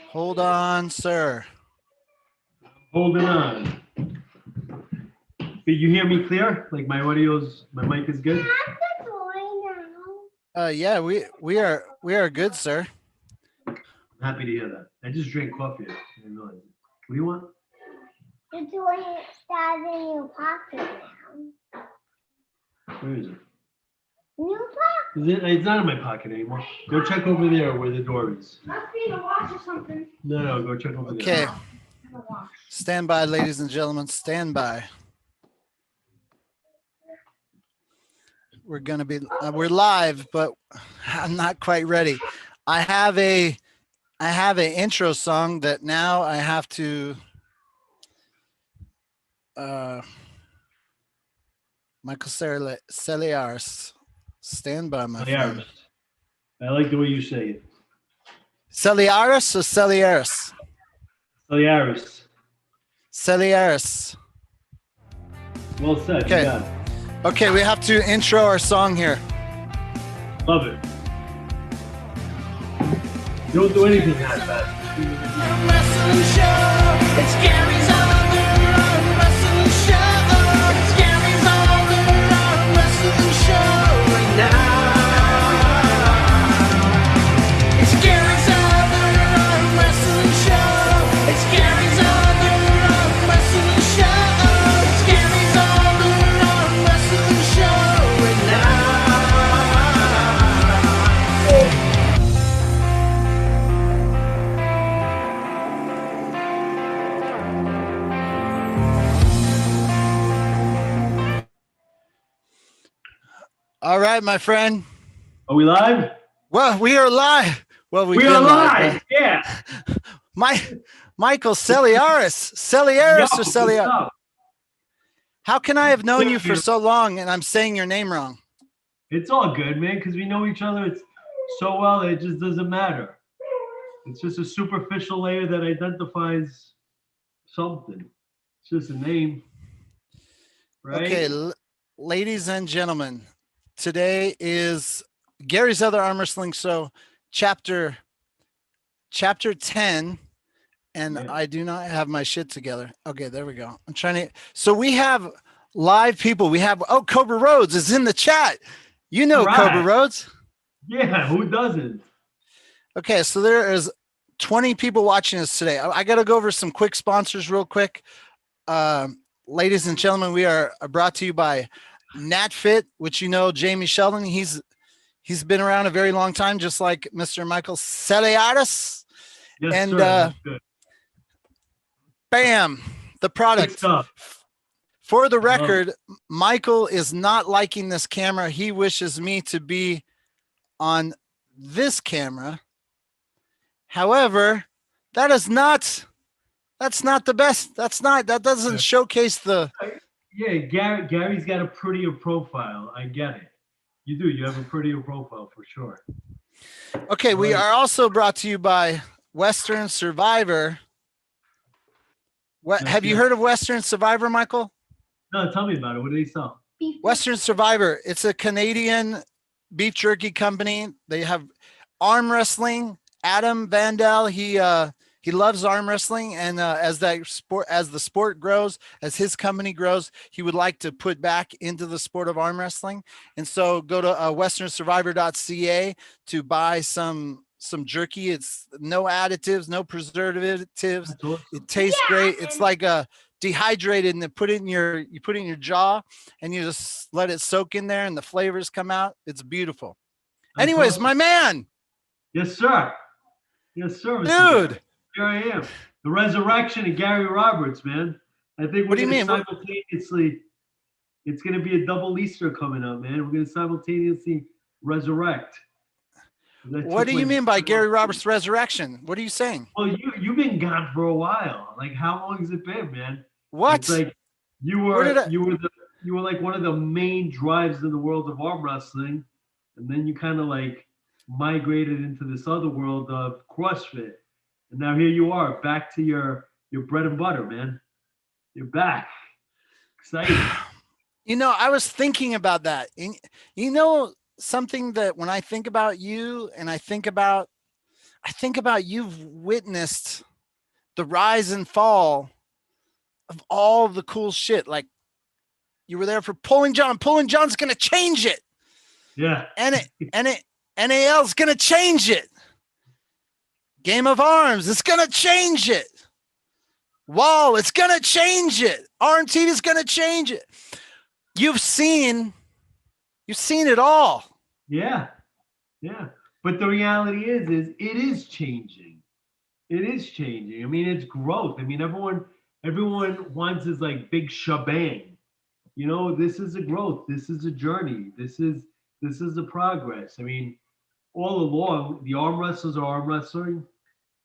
Hold on, sir. Holding on. But you hear me clear? Like my mic is good? Yeah, we are good, sir. I'm happy to hear that. I just drank coffee. I didn't realize it. What do you want? The toy that's in your pocket now. Where is it? New pocket? It's not in my pocket anymore. Go check over there where the door is. Must be in the wash or something. No, go check over there. Okay. Stand by, ladies and gentlemen. Stand by. We're gonna be we're live, but I'm not quite ready. I have an intro song that now I have to Michael Selearis. Stand by, my friend. I like the way you say it. Selearis or Selearis? Selearis. Selearis. Well said. Okay. You got it. Okay, we have to intro our song here. Love it. You don't do anything that bad. Wrestling show. It's Gary's Wrestling show. It's Gary's Wrestling show right now. It's Gary's Wrestling show. It's Gary's Wrestling show. It's Gary's Wrestling show right now. All right, my friend. Are we live? Well, we are live. Well, We are live. Yeah. Michael Selearis. Selearis or Selearis? up? How can I have known you for so long and I'm saying your name wrong? It's all good, man, because we know each other so well that it just doesn't matter. It's just a superficial layer that identifies something. It's just a name. Right? Okay, ladies and gentlemen, today is Gary's Other Arm Wrestling Show, chapter 10, and Yeah. I do not have my shit together. Okay, there we go. I'm trying to. So we have live people. We have Cobra Rhodes is in the chat. You know Right. Cobra Rhodes. Yeah, who doesn't? Okay, so there is 20 people watching us today. I got to go over some quick sponsors real quick. Ladies and gentlemen, we are brought to you by NatFit, which you know Jamie Sheldon. He's been around a very long time, just like Mr. Michael Selearis. Yes, And, sir. That's good. Bam, the product. Good stuff. For the record, Michael is not liking this camera. He wishes me to be on this camera. However, that's not the best. That doesn't showcase the. Yeah, Gary's got a prettier profile. I get it. You do. You have a prettier profile for sure. Okay, we Right. are also brought to you by Western Survivor. What Yes, have you yes. heard of Western Survivor, Michael? No, tell me about it. What do they sell? Western Survivor. It's a Canadian beef jerky company. They have arm wrestling. Adam Vandal, he loves arm wrestling, and as the sport grows, as his company grows, he would like to put back into the sport of arm wrestling. And so go to westernsurvivor.ca to buy some jerky. It's no additives, no preservatives. That's awesome. It tastes great. It's like a dehydrated, and you put it in your jaw, and you just let it soak in there, and the flavors come out. It's beautiful. That's Anyways, awesome. my man, Yes, sir. Yes, sir. Mr. dude. Gary. Here I am. The resurrection of Gary Roberts, man. I think we're What do you going to mean? simultaneously. It's going to be a double Easter coming up, man. We're going to simultaneously resurrect. What do you mean by Gary Roberts' resurrection? What are you saying? Well, you've been gone for a while. Like, how long has it been, man? What? It's like you were like one of the main drives in the world of arm wrestling, and then you kind of like migrated into this other world of CrossFit, and now here you are, back to your bread and butter, man. You're back. Exciting. You know, I was thinking about that. And, you know, something that when I think about you and I think about I think about you've witnessed the rise and fall of all the cool shit. Like you were there for Pulling John. Pulling John's gonna change it. Yeah. NAL's gonna change it. Game of Arms, it's gonna change it. Wall, it's gonna change it. Armtv is gonna change it. You've seen it all. Yeah. Yeah. But the reality is it is changing. It is changing. I mean, it's growth. I mean, everyone wants this like big shebang. You know, this is a growth. This is a journey. This is a progress. I mean, all along, the arm wrestlers are arm wrestling.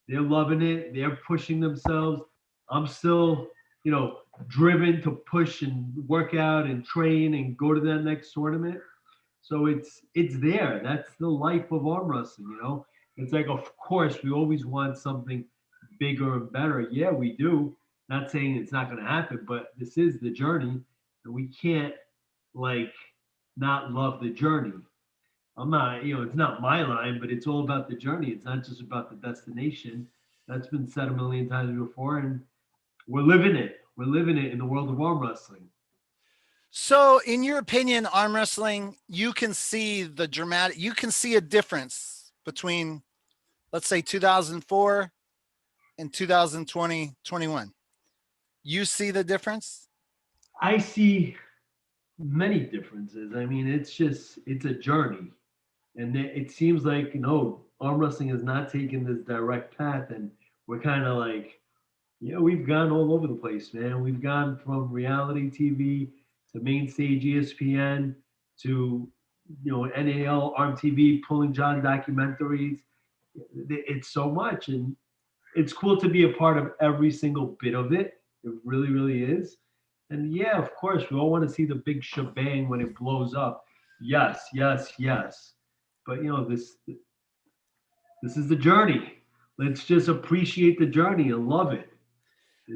They're loving it. They're pushing themselves. I'm still, driven to push and work out and train and go to that next tournament. So it's there. That's the life of arm wrestling, It's like, of course, we always want something bigger and better. Yeah, we do. Not saying it's not going to happen, but this is the journey, and we can't not love the journey. I'm not, it's not my line, but it's all about the journey. It's not just about the destination. That's been said a million times before, and we're living it. We're living it in the world of arm wrestling. So, in your opinion, arm wrestling, you can see a difference between, let's say, 2004 and 2020, 21. You see the difference? I see many differences. I mean, it's a journey. And it seems like, arm wrestling has not taken this direct path. And we're kind of like, we've gone all over the place, man. We've gone from reality TV to main stage ESPN to, NAL, ARMTV, Pulling John documentaries. It's so much. And it's cool to be a part of every single bit of it. It really, really is. And yeah, of course, we all want to see the big shebang when it blows up. Yes, yes, yes. But this is the journey. Let's just appreciate the journey and love it.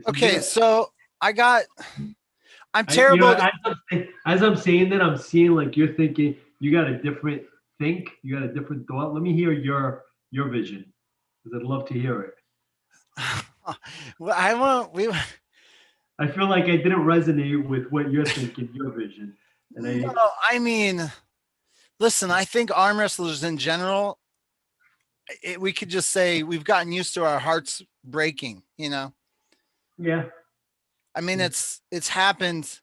Okay, so I'm terrible. As I'm saying that, I'm seeing like you're thinking. You got a different you got a different thought. Let me hear your vision, because I'd love to hear it. Well, I feel like I didn't resonate with what you're thinking, your vision. Listen, I think arm wrestlers in general, we could just say we've gotten used to our hearts breaking, Yeah. I mean, it's happened.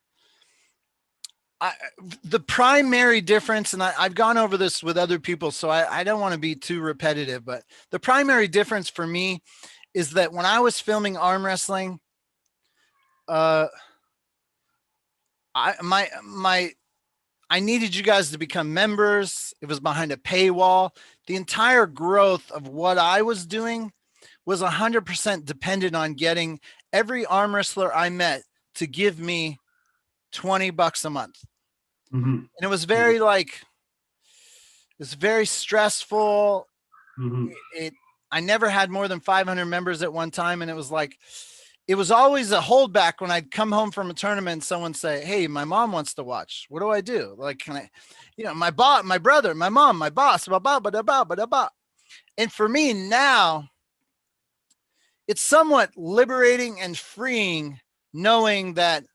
The primary difference, and I've gone over this with other people, so I don't want to be too repetitive, but the primary difference for me is that when I was filming arm wrestling, I needed you guys to become members. It was behind a paywall. The entire growth of what I was doing was 100% dependent on getting every arm wrestler I met to give me $20 a month. Mm-hmm. And it was very very stressful. Mm-hmm. I never had more than 500 members at one time. And it was always a holdback when I'd come home from a tournament and someone say, "Hey, my mom wants to watch. What do I do? Like, can I, my brother, my mom, my boss, blah, blah, blah, blah, blah, blah." And for me now, it's somewhat liberating and freeing knowing that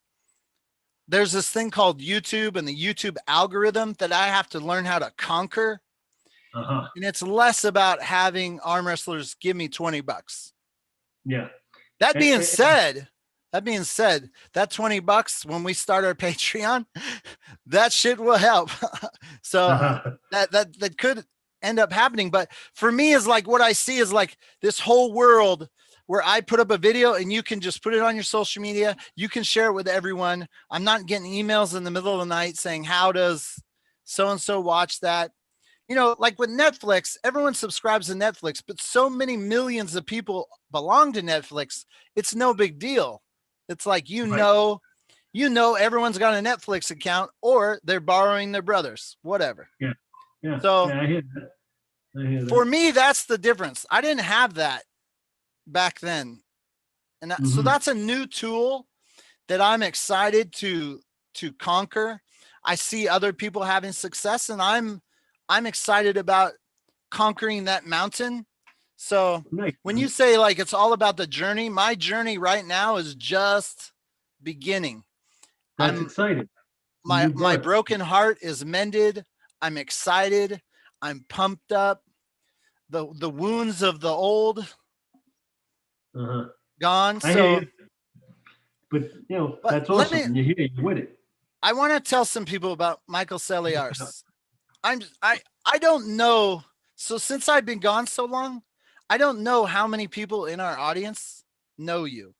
there's this thing called YouTube and the YouTube algorithm that I have to learn how to conquer. Uh-huh. And it's less about having arm wrestlers give me $20. Yeah. That being said, that $20 when we start our Patreon, that shit will help. So that could end up happening. But for me, is like what I see is like this whole world where I put up a video and you can just put it on your social media. You can share it with everyone. I'm not getting emails in the middle of the night saying, "How does so-and-so watch that?" Like with Netflix, everyone subscribes to Netflix, but so many millions of people belong to Netflix. It's no big deal. It's like, everyone's got a Netflix account or they're borrowing their brother's, whatever. Yeah. Yeah. So yeah, I hear that. For me, that's the difference. I didn't have that back then. And so that's a new tool that I'm excited to conquer. I see other people having success and I'm excited about conquering that mountain So Nice. when you say like it's all about the journey, my journey right now is just beginning. That's exciting. My broken heart is mended. I'm excited. I'm pumped up. The wounds of the old gone. I hear So you. But you know, but that's let awesome. me You're here, you win it. I want to tell some people about Michael Selearis. I don't know. So since I've been gone so long, I don't know how many people in our audience know you.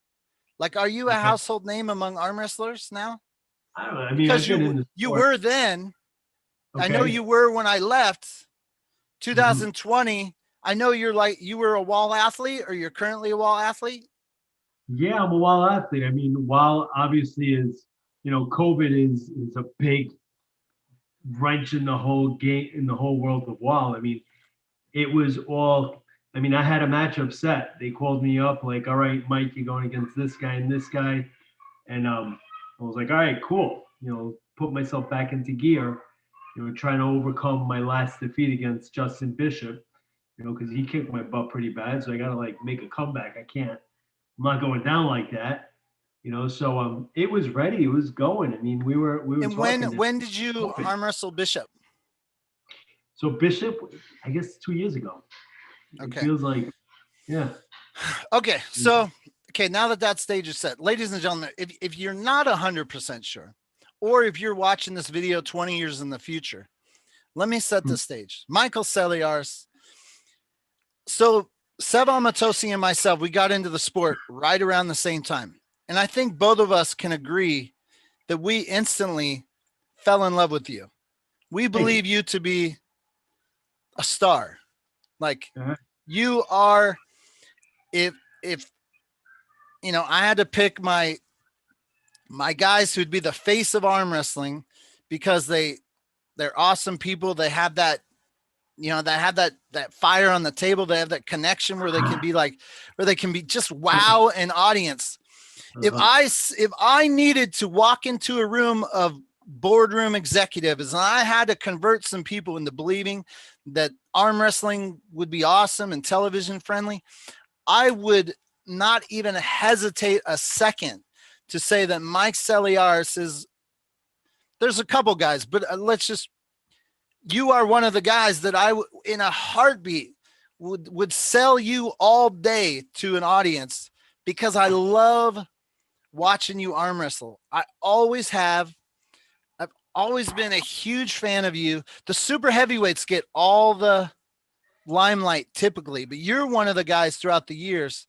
Like, are you a Okay. household name among arm wrestlers now? I don't know. I mean, Because I've been in the you sport. were then. I know Okay. you were when I left 2020. I know you were a wall athlete, or you're currently a wall athlete. Yeah, I'm a wild athlete. I mean, while obviously is, you know, COVID is a big wrench in the whole game, in the whole world of WoW. I mean, it was all. I mean, I had a matchup set. They called me up like, "All right, Mike, you're going against this guy and this guy," and I was like, "All right, cool." You know, put myself back into gear. You know, trying to overcome my last defeat against Justin Bishop. You know, because he kicked my butt pretty bad, so I got to like make a comeback. I can't. I'm not going down like that. You know, so it was ready. It was going. I mean, we were And talking. when did you Open. arm wrestle Bishop? So Bishop, I guess 2 years ago. Okay. It feels like, yeah. Okay, so now that stage is set, ladies and gentlemen, if you're not 100% sure, or if you're watching this video 20 years in the future, let me set the stage. Michael Selearis. So Seb Almatosi and myself, we got into the sport right around the same time. And I think both of us can agree that we instantly fell in love with you. We believe you to be a star. Like you are, if you know, I had to pick my guys who'd be the face of arm wrestling because they're awesome people. They have that, you know, they have that fire on the table. They have that connection where they can be like, where they can be just wow an audience. If I needed to walk into a room of boardroom executives and I had to convert some people into believing that arm wrestling would be awesome and television friendly, I would not even hesitate a second to say that Mike Selearis is, there's a couple guys, but you are one of the guys that in a heartbeat would sell you all day to an audience because I love watching you arm wrestle. I always have. I've always been a huge fan of you. The super heavyweights get all the limelight typically, but you're one of the guys throughout the years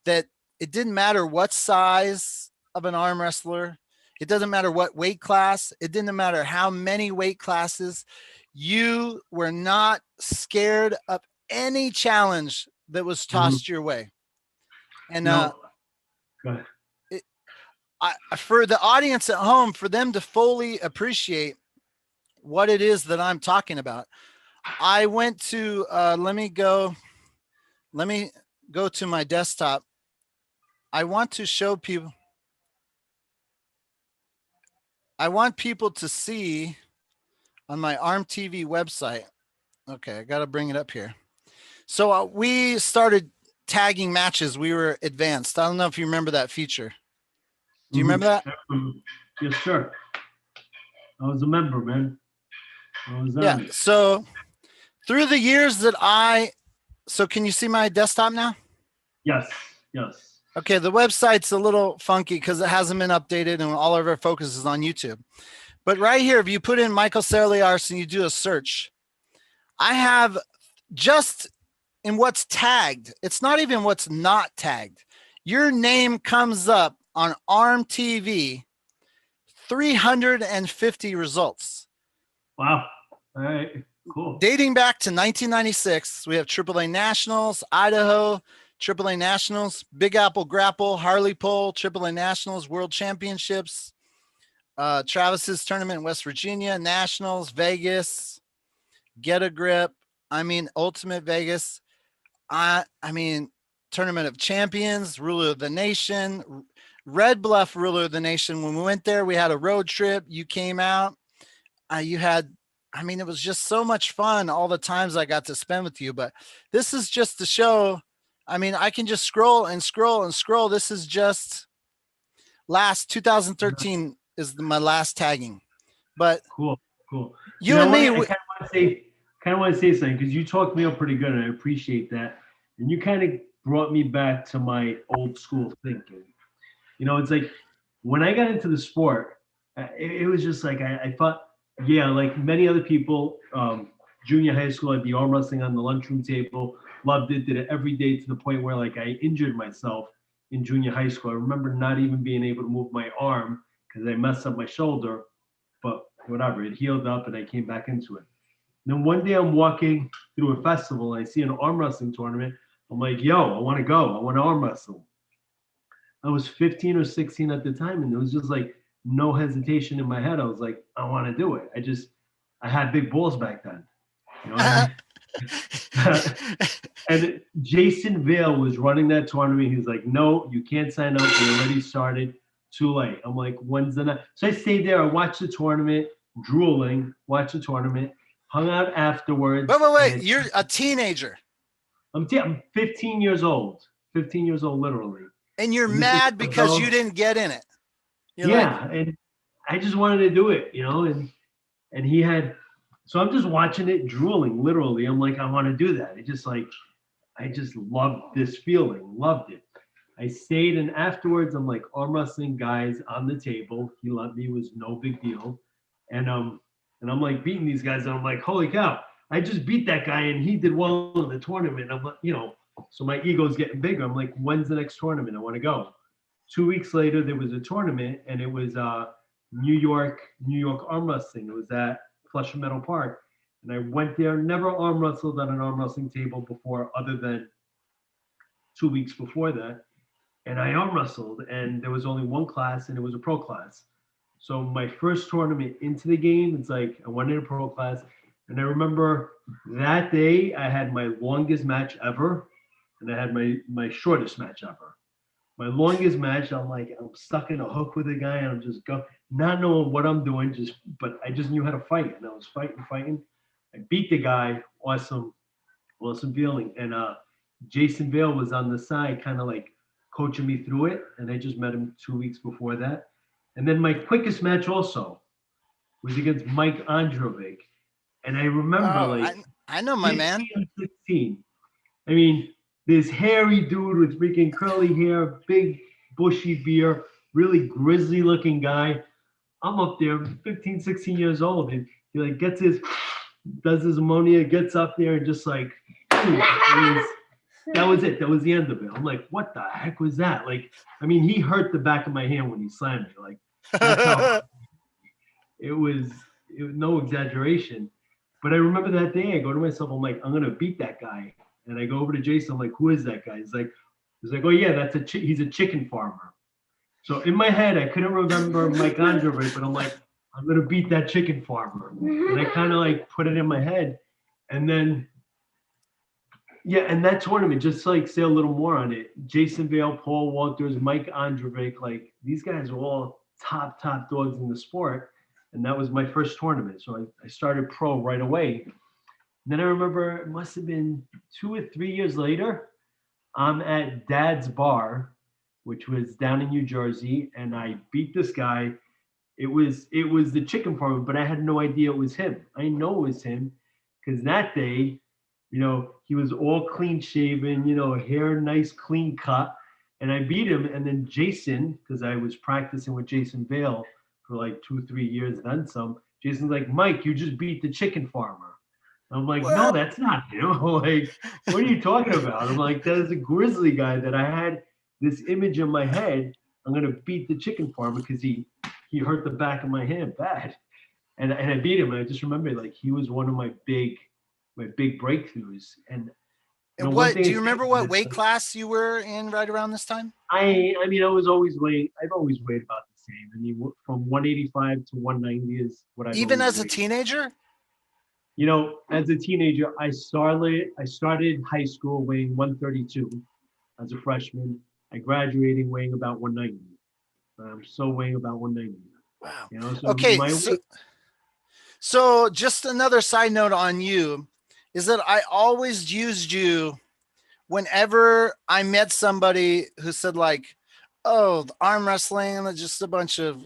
that it didn't matter what size of an arm wrestler. It doesn't matter what weight class. It didn't matter how many weight classes. You were not scared of any challenge that was tossed your way. And for the audience at home, for them to fully appreciate what it is that I'm talking about, I went to, let me go to my desktop. I want to show people, I want people to see on my Armtv website. Okay, I got to bring it up here. So we started tagging matches. We were advanced. I don't know if you remember that feature. Do you remember that? Yes, sir. I was a member, man. Yeah. So through the years that so can you see my desktop now? Yes. Yes. Okay. The website's a little funky because it hasn't been updated and all of our focus is on YouTube. But right here, if you put in Michael Selearis and you do a search, I have just in what's tagged. It's not even what's not tagged. Your name comes up on ARMTV, 350 results. Wow. All right. Cool. Dating back to 1996, we have AAA Nationals, Idaho, AAA Nationals, Big Apple Grapple, Harley Pole, AAA Nationals, World Championships, Travis's tournament in West Virginia, Nationals, Vegas, Get a Grip. I mean, Ultimate Vegas. I mean, Tournament of Champions, Ruler of the Nation, Red Bluff Ruler of the Nation. When we went there, we had a road trip. You came out. You had I mean, it was just so much fun all the times I got to spend with you. But this is just the show. I mean, I can just scroll and scroll and scroll. This is just last 2013 is my last tagging. But Cool. you and me, I kind of want to say something because you talked me up pretty good, and I appreciate that. And you kind of brought me back to my old school thinking. It's like when I got into the sport, it was just like I thought, yeah, like many other people, junior high school, I'd be arm wrestling on the lunchroom table, loved it, did it every day to the point where like I injured myself in junior high school. I remember not even being able to move my arm because I messed up my shoulder, but whatever, it healed up and I came back into it. And then one day I'm walking through a festival and I see an arm wrestling tournament. I'm like, yo, I want to go. I want to arm wrestle. I was 15 or 16 at the time, and it was just like no hesitation in my head. I was like, I want to do it. I had big balls back then. And Jason Vale was running that tournament. He was like, no, you can't sign up. We already started. Too late. I'm like, when's the night? So I stayed there. I watched the tournament, drooling, watched the tournament, hung out afterwards. Wait. You're a teenager. I'm 15 years old. 15 years old, literally. And you're mad because you didn't get in it. And I just wanted to do it, and he had, so I'm just watching it, drooling, literally. I'm like, I want to do that. I just loved this feeling, loved it. I stayed, and afterwards, I'm like arm wrestling guys on the table. He let me, it was no big deal. And I'm like beating these guys, and I'm like, holy cow, I just beat that guy, and he did well in the tournament. I'm like, so my ego's getting bigger. I'm like, when's the next tournament? I want to go. 2 weeks later, there was a tournament, and it was New York arm wrestling. It was at Flushing Meadow Park. And I went there, never arm wrestled on an arm wrestling table before, other than 2 weeks before that. And I arm wrestled, and there was only one class, and it was a pro class. So my first tournament into the game, it's like I went in a pro class, and I remember that day I had my longest match ever, and I had my shortest match ever. My longest match, I'm stuck in a hook with a guy, and I'm just not knowing what I'm doing, but I just knew how to fight, and I was fighting. I beat the guy, awesome feeling, and Jason Vale was on the side, kind of like coaching me through it, and I just met him 2 weeks before that. And then my quickest match also was against Mike Androvic, and I remember I know my man. 16. I mean, this hairy dude with freaking curly hair, big bushy beard, really grizzly looking guy. I'm up there, 15, 16 years old, and he like does his ammonia, gets up there, and just like, that was it. That was the end of it. I'm like, what the heck was that? Like, I mean, he hurt the back of my hand when he slammed me. Like, that's how it was no exaggeration. But I remember that day, I go to myself, I'm like, I'm gonna beat that guy. And I go over to Jason, I'm like, who is that guy? He's like, oh yeah, he's a chicken farmer. So in my head, I couldn't remember Mike Androvic, but I'm like, I'm gonna beat that chicken farmer. And I kind of like put it in my head. And then, yeah, and that tournament, just like say a little more on it. Jason Vale, Paul Walters, Mike Androvic, like these guys are all top dogs in the sport. And that was my first tournament. So I started pro right away. And then I remember it must have been 2 or 3 years later, I'm at Dad's Bar, which was down in New Jersey, and I beat this guy. It was the chicken farmer, but I had no idea it was him. I know it was him because that day, he was all clean shaven, hair nice, clean cut. And I beat him. And then Jason, because I was practicing with Jason Vale for like 2 or 3 years, then some, Jason's like, Mike, you just beat the chicken farmer. I'm like, no, that's not him. Like, what are you talking about? I'm like, that is a grizzly guy that I had this image in my head. I'm going to beat the chicken farmer because he hurt the back of my hand bad. And I beat him. And I just remember like he was one of my big breakthroughs. And what do you remember what weight class you were in right around this time? I mean, I've always weighed about the same. I mean, from 185 to 190 is what I even as a teenager. As a teenager, I started high school weighing 132 as a freshman. I graduated weighing about 190. I'm still weighing about 190. Wow. So okay. So just another side note on you is that I always used you whenever I met somebody who said like, oh, the arm wrestling and just a bunch of,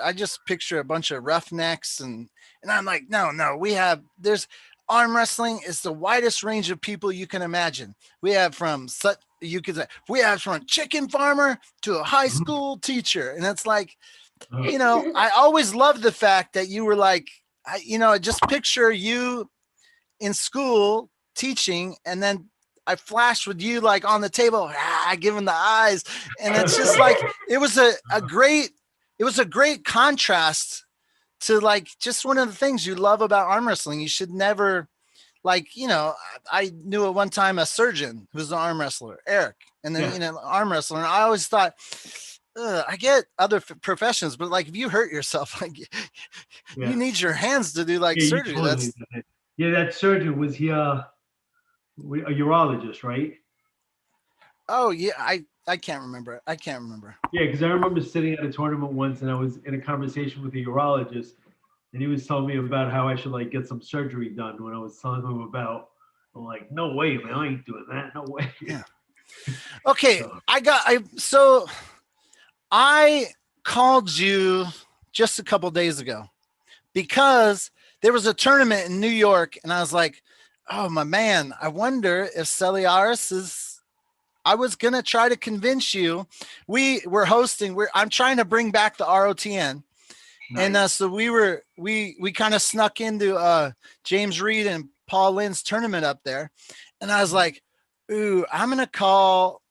I just picture a bunch of roughnecks and I'm like, no, there's arm wrestling is the widest range of people you can imagine. We have from chicken farmer to a high school teacher. And it's like, I always loved the fact that you were like, I just picture you in school teaching, and then I flashed with you like on the table, giving the eyes. And it's just like, it was a great contrast to like just one of the things you love about arm wrestling. You should never I knew at one time a surgeon who was an arm wrestler, Eric, and then, arm wrestler. And I always thought, I get other professions, but like if you hurt yourself, like you need your hands to do like surgery. Totally that surgeon, was he a urologist, right? Oh yeah, I can't remember. Yeah, because I remember sitting at a tournament once and I was in a conversation with a urologist and he was telling me about how I should like get some surgery done. When I was telling him about, I'm like, no way, man, I ain't doing that. No way. Yeah. Okay, so I called you just a couple days ago because there was a tournament in New York, and I was like, oh my man, I wonder if Selearis is. I was gonna try to convince you. We're hosting. I'm trying to bring back the ROTN, nice. And so we kind of snuck into James Reed and Paul Lynn's tournament up there, and I was like, ooh, I'm gonna call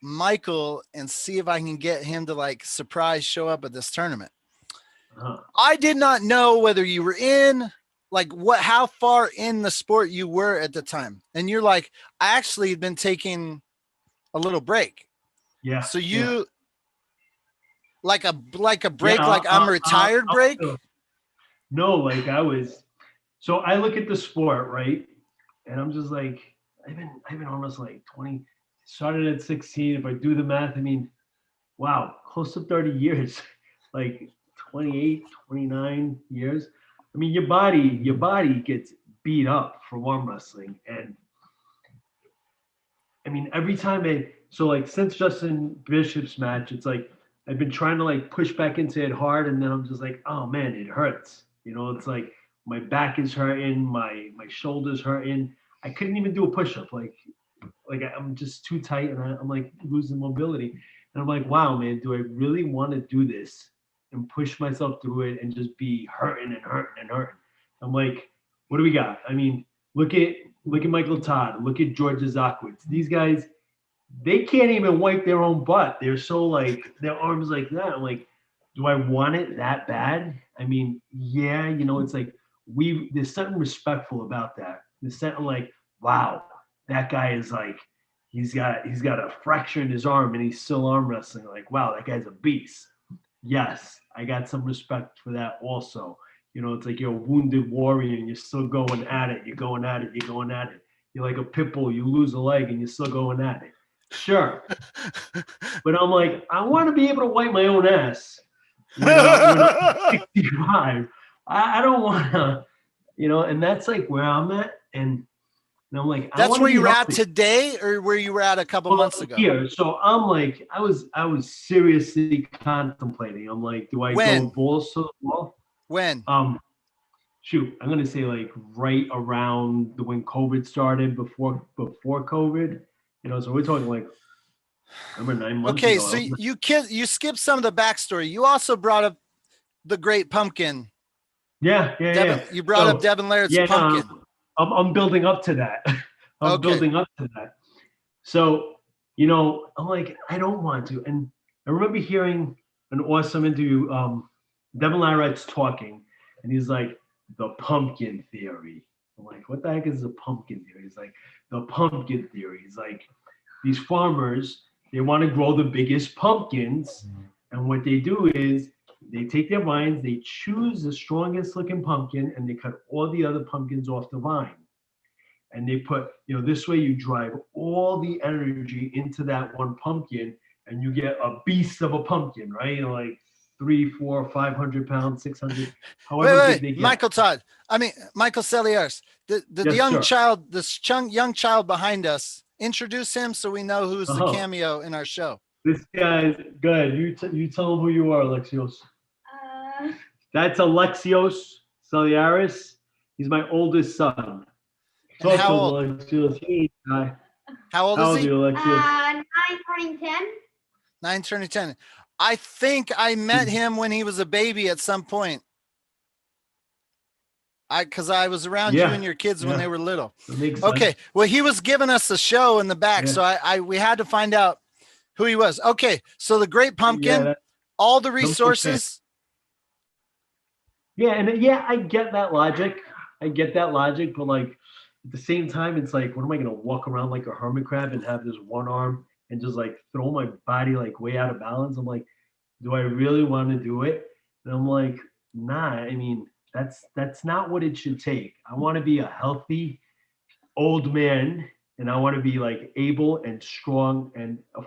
Michael and see if I can get him to like surprise show up at this tournament. I did not know whether you were in, like how far in the sport you were at the time. And you're like, I actually had been taking a little break. Yeah. So you like a break, I'm retired break? No, like so I look at the sport, right? And I'm just like, I've been almost like 20, started at 16. If I do the math, I mean, wow, close to 30 years, like 28, 29 years. I mean, your body gets beat up for arm wrestling. And I mean, every time since Justin Bishop's match, it's like, I've been trying to like push back into it hard. And then I'm just like, oh man, it hurts. It's like my back is hurting, my shoulders hurting. I couldn't even do a push-up. Like I'm just too tight and I'm like losing mobility. And I'm like, wow, man, do I really want to do this and push myself through it and just be hurting and hurting and hurting? I'm like, what do we got? I mean, look at Michael Todd, look at George Zakowicz. These guys, they can't even wipe their own butt. They're so like, their arms like that. I'm like, do I want it that bad? I mean, yeah, it's like there's something respectful about that. There's something like, wow, that guy is like, he's got a fracture in his arm and he's still arm wrestling. Like, wow, that guy's a beast. Yes, I got some respect for that also. It's like you're a wounded warrior and you're still going at it. You're going at it. You're going at it. You're like a pit bull. You lose a leg and you're still going at it. Sure. But I'm like, I want to be able to wipe my own ass. When I'm 65. I don't want to, and that's like where I'm at. And I'm like, that's where you were at today or where you were at a couple months ago? Here. So I'm like, I was seriously contemplating. I'm like, do I go balls to the wall? When? Shoot, I'm gonna say like right around when COVID started, before COVID. So we're talking like, remember 9 months ago. Okay, so you skipped some of the backstory. You also brought up the Great Pumpkin. Yeah. You brought up Devin Laird's pumpkin. I'm building up to that. Building up to that. So, I'm like, I don't want to. And I remember hearing an awesome interview, Devin Laird's talking, and he's like, the pumpkin theory. I'm like, what the heck is the pumpkin theory? He's like, the pumpkin theory. He's like, these farmers, they want to grow the biggest pumpkins. And what they do is they take their vines, they choose the strongest looking pumpkin, and they cut all the other pumpkins off the vine. And they put, this way you drive all the energy into that one pumpkin and you get a beast of a pumpkin, right? Like 300, 400, 500 pounds, 600, Wait, however wait, big they get. Michael Todd. I mean, Michael Selearis, the Yes, young sir. child, this young child behind us. Introduce him so we know who's the Oh. cameo in our show. This guy's good. You tell him who you are, Alexios. That's Alexios Selearis. He's my oldest son. And Talk how to old? him, Alexios. Hey, guy. How old How is old are he? you, Alexios? 9 turning 10. 9 turning 10. I think I met him when he was a baby at some point. Because I was around you Yeah, and your kids when yeah. they were little. That makes sense. Okay. Well, he was giving us a show in the back, Yeah. so we had to find out who he was. Okay. So the Great Pumpkin, Yeah, all the big fan. resources. Yeah, and yeah, I get that logic. But like at the same time, it's like, what am I gonna walk around like a hermit crab and have this one arm and just like throw my body like way out of balance? I'm like, do I really want to do it? And I'm like, nah. I mean, that's not what it should take. I want to be a healthy old man, and I want to be like able and strong and a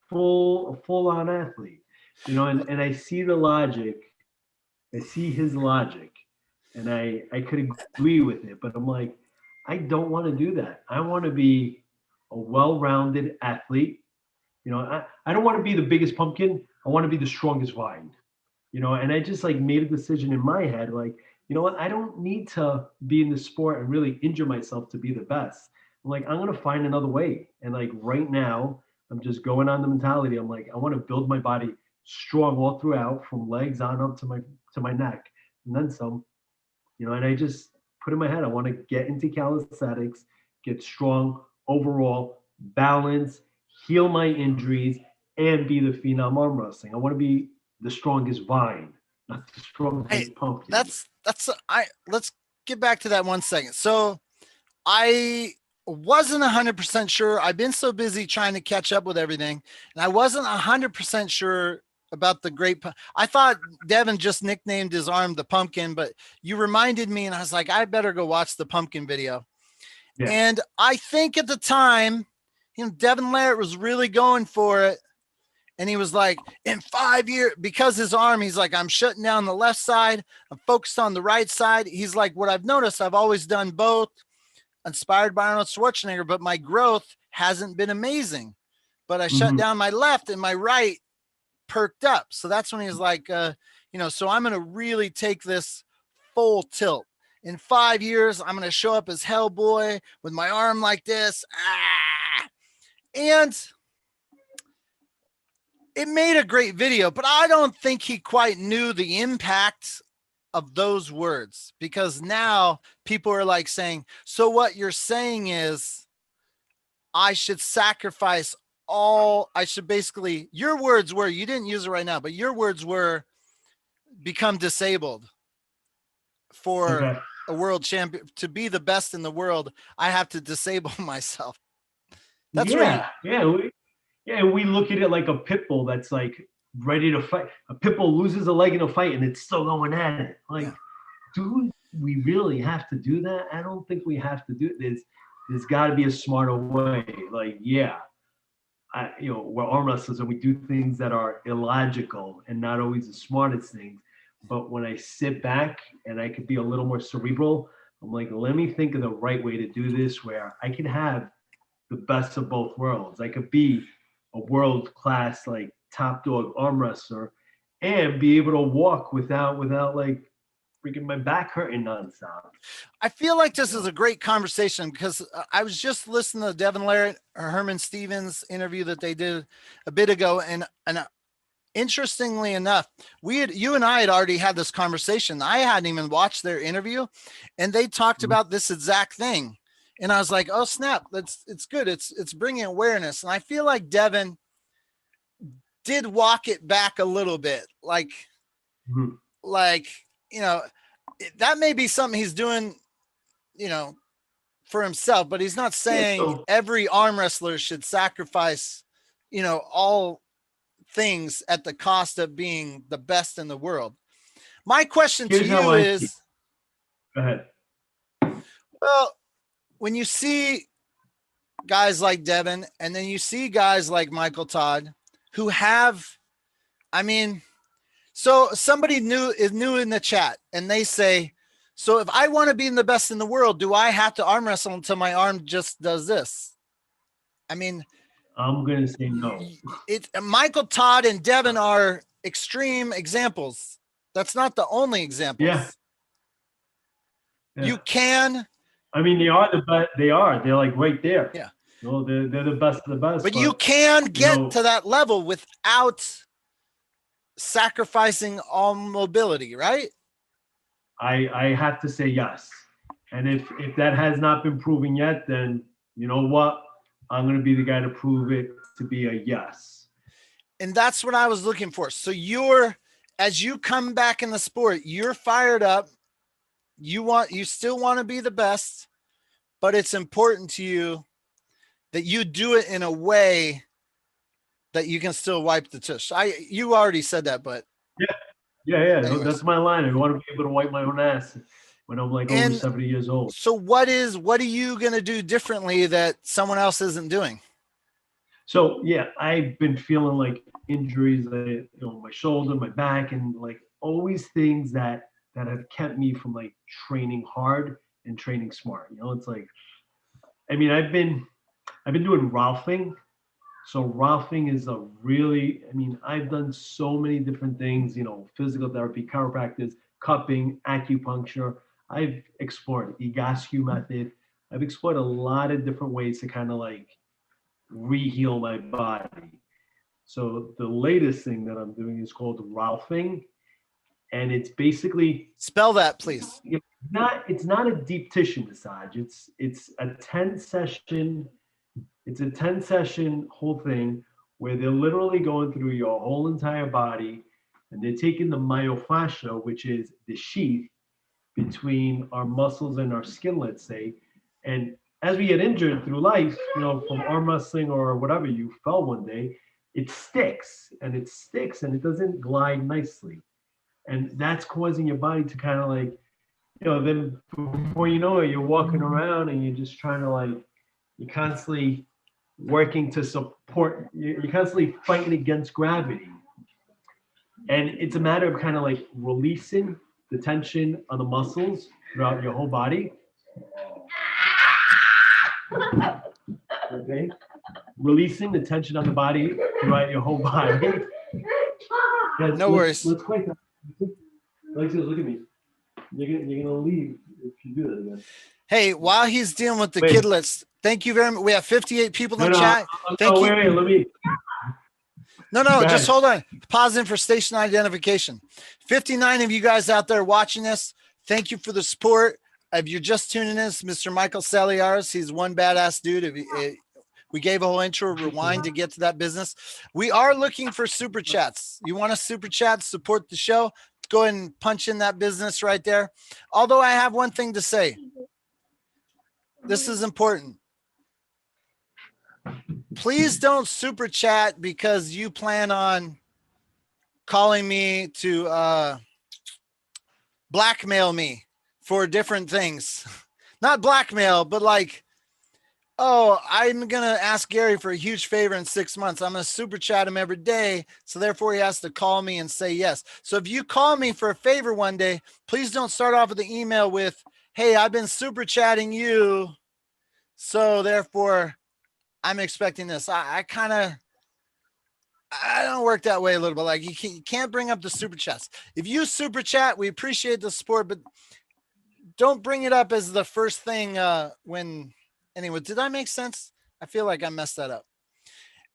full on athlete. And I see the logic. I see his logic, and I could agree with it, but I'm like, I don't want to do that. I want to be a well-rounded athlete. I don't want to be the biggest pumpkin. I want to be the strongest vine. And I just like made a decision in my head, like, you know what? I don't need to be in the sport and really injure myself to be the best. I'm like, I'm gonna find another way. And like right now, I'm just going on the mentality. I'm like, I want to build my body strong all throughout, from legs on up to my neck, and then some. And I just put in my head, I want to get into calisthenics, get strong overall, balance, heal my injuries, and be the phenom arm wrestling. I want to be the strongest vine, not the strongest pumpkin. Let's get back to that 1 second. So I wasn't 100% sure. I've been so busy trying to catch up with everything, and I wasn't 100% sure about the great. I thought Devin just nicknamed his arm the pumpkin, but you reminded me, and I was like, I better go watch the pumpkin video. Yeah. And I think at the time, Devin Larratt was really going for it. And he was like, in 5 years, because his arm, he's like, I'm shutting down the left side. I'm focused on the right side. He's like, what I've noticed, I've always done both, inspired by Arnold Schwarzenegger, but my growth hasn't been amazing. But I shut down my left and my right perked up. So that's when he was like, so I'm going to really take this full tilt. In 5 years, I'm going to show up as Hellboy with my arm like this. And it made a great video, but I don't think he quite knew the impact of those words, because now people are like saying, so what you're saying is I should sacrifice basically, your words were, you didn't use it right now, but your words were become disabled for a world champion. To be the best in the world, I have to disable myself. That's we look at it like a pit bull that's like ready to fight. A pit bull loses a leg in a fight and it's still going at it. Like, do we really have to do that? I don't think we have to do it. There's got to be a smarter way. Like, we're arm wrestlers and we do things that are illogical and not always the smartest things. But when I sit back and I could be a little more cerebral, I'm like, let me think of the right way to do this, where I can have the best of both worlds. I could be a world-class, like, top dog arm wrestler and be able to walk without like freaking my back hurting nonstop. I feel like this is a great conversation, because I was just listening to Devin Larratt or Herman Stevens interview that they did a bit ago. And interestingly enough, you and I had already had this conversation. I hadn't even watched their interview, and they talked about this exact thing. And I was like, oh snap, it's good. It's bringing awareness. And I feel like Devin did walk it back a little bit. Like, that may be something he's doing, for himself, but he's not saying every arm wrestler should sacrifice, all things at the cost of being the best in the world. My question to you is, go ahead. Well, when you see guys like Devin, and then you see guys like Michael Todd, who have, So somebody new in the chat and they say, so if I want to be the best in the world, do I have to arm wrestle until my arm just does this? I mean, I'm gonna say no. It's Michael, Todd, and Devin are extreme examples. That's not the only examples. Yeah. You can. I mean, they are the best. They are. They're like right there. Yeah. You know, they're the best of the best. But you can get to that level without sacrificing all mobility, right? I have to say yes. And if that has not been proven yet, then you know what? I'm going to be the guy to prove it to be a yes. And that's what I was looking for. So as you come back in the sport, you're fired up. You still want to be the best, but it's important to you that you do it in a way that you can still wipe the tush. You already said that, but yeah. Anyways. That's my line. I want to be able to wipe my own ass when I'm like over 70 years old. So what are you going to do differently that someone else isn't doing? So yeah, I've been feeling like injuries, my shoulder, my back, and like always things that have kept me from like training hard and training smart. It's like, I mean, I've been doing Ralphing. So Ralphing is I've done so many different things, physical therapy, chiropractic, cupping, acupuncture. I've explored G.O.A.S method. I've explored a lot of different ways to kind of like re-heal my body. So the latest thing that I'm doing is called Ralphing. And it's basically, spell that, please. It's not a deep tissue massage. It's a 10 session whole thing where they're literally going through your whole entire body, and they're taking the myofascia, which is the sheath between our muscles and our skin, let's say. And as we get injured through life, from arm wrestling or whatever, you fell one day, it sticks and it doesn't glide nicely. And that's causing your body to kind of like, then before you know it, you're walking around and you're just trying to like, you're constantly working to support, you're constantly fighting against gravity. And it's a matter of kind of like releasing the tension on the muscles throughout your whole body. Okay. Releasing the tension on the body throughout your whole body. No worries. Let's quite. Alexis, look at me. You're gonna leave if you do that again. Hey, while he's dealing with the kidlets, thank you very much. We have 58 people in the chat. Thank you. Wait, let me. No, just hold on. Pause in for station identification. 59 of you guys out there watching this, thank you for the support. If you're just tuning in, it's Mr. Michael Selearis. He's one badass dude. We gave a whole intro rewind to get to that business. We are looking for super chats. You want a super chat, support the show, go ahead and punch in that business right there. Although I have one thing to say. This is important. Please don't super chat because you plan on calling me to blackmail me for different things. Not blackmail, but like, oh, I'm going to ask Gary for a huge favor in 6 months. I'm going to super chat him every day. So therefore he has to call me and say yes. So if you call me for a favor one day, please don't start off with the email with, hey, I've been super chatting you. So therefore I'm expecting this. I don't work that way a little bit. Like you can't bring up the super chats. If you super chat, we appreciate the support, but don't bring it up as the first thing when. Anyway, did that make sense? I feel like I messed that up.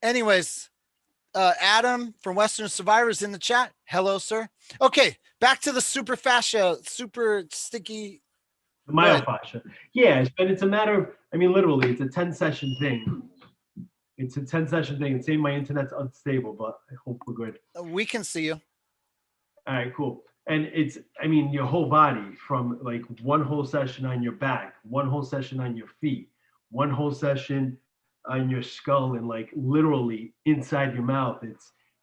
Anyways, Adam from Western Survivors in the chat. Hello, sir. Okay, back to the super fascia, super sticky. The myofascia. Yeah, but it's a matter of, literally, it's a 10-session thing. It's a 10-session thing. It's saying my internet's unstable, but I hope we're good. We can see you. All right, cool. And it's, your whole body, from like one whole session on your back, one whole session on your feet, one whole session on your skull, and like literally inside your mouth.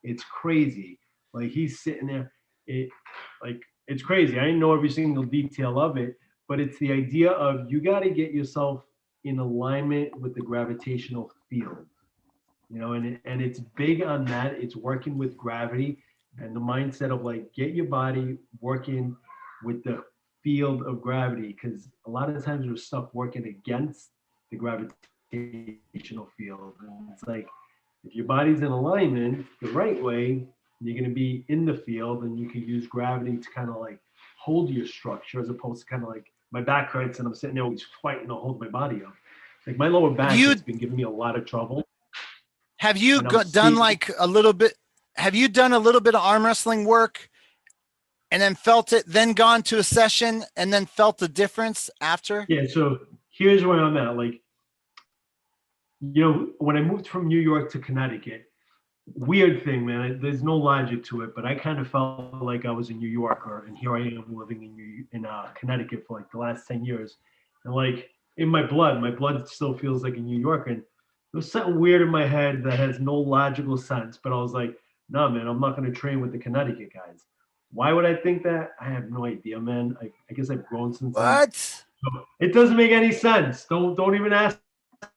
It's crazy. Like he's sitting there, it's crazy. I didn't know every single detail of it, but it's the idea of you got to get yourself in alignment with the gravitational field, and it's big on that. It's working with gravity. and the mindset of like get your body working with the field of gravity, because a lot of times we're stuck working against the gravitational field. And it's like if your body's in alignment the right way, you're going to be in the field and you can use gravity to kind of like hold your structure, as opposed to kind of like my back hurts and I'm sitting there always fighting to hold my body up. Like my lower back has been giving me a lot of trouble. Have you done like a little bit? Have you done a little bit of arm wrestling work and then felt it, then gone to a session and then felt the difference after? Yeah. So here's where I'm at. Like, you know, when I moved from New York to Connecticut, weird thing, man. There's no logic to it, but I kind of felt like I was a New Yorker, and here I am living in Connecticut for like the last 10 years. And like in my blood still feels like a New Yorker. And there was something weird in my head that has no logical sense, but I was like, no, man, I'm not going to train with the Connecticut guys. Why would I think that? I have no idea, man. I guess I've grown since then. So it doesn't make any sense. Don't even ask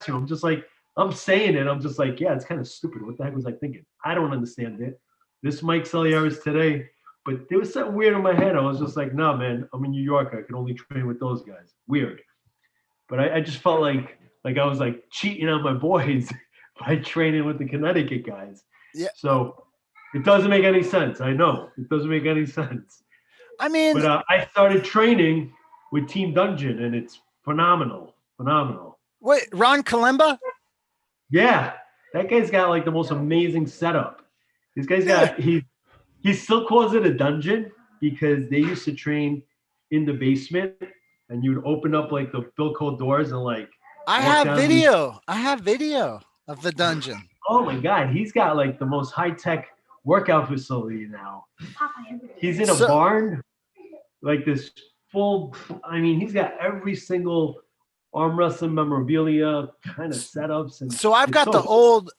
you. I'm just like, I'm saying it. I'm just like, yeah, it's kind of stupid. What the heck was I thinking? I don't understand it. This Mike Selearis today, but there was something weird in my head. I was just like, no, man, I'm in New York. I can only train with those guys. Weird. But I just felt like I was like cheating on my boys by training with the Connecticut guys. Yeah. So it doesn't make any sense. I know it doesn't make any sense. I mean, but I started training with Team Dungeon, and it's phenomenal. Phenomenal. Wait, Ron Kalemba? Yeah, that guy's got like the most amazing setup. This guy's got he still calls it a dungeon because they used to train in the basement, and you'd open up like the Bilko doors and like. I have video of the dungeon. Oh my God, he's got like the most high tech workout facility now. He's in a barn, like this full. I mean, he's got every single arm wrestling memorabilia kind of setups. And so I've got the old.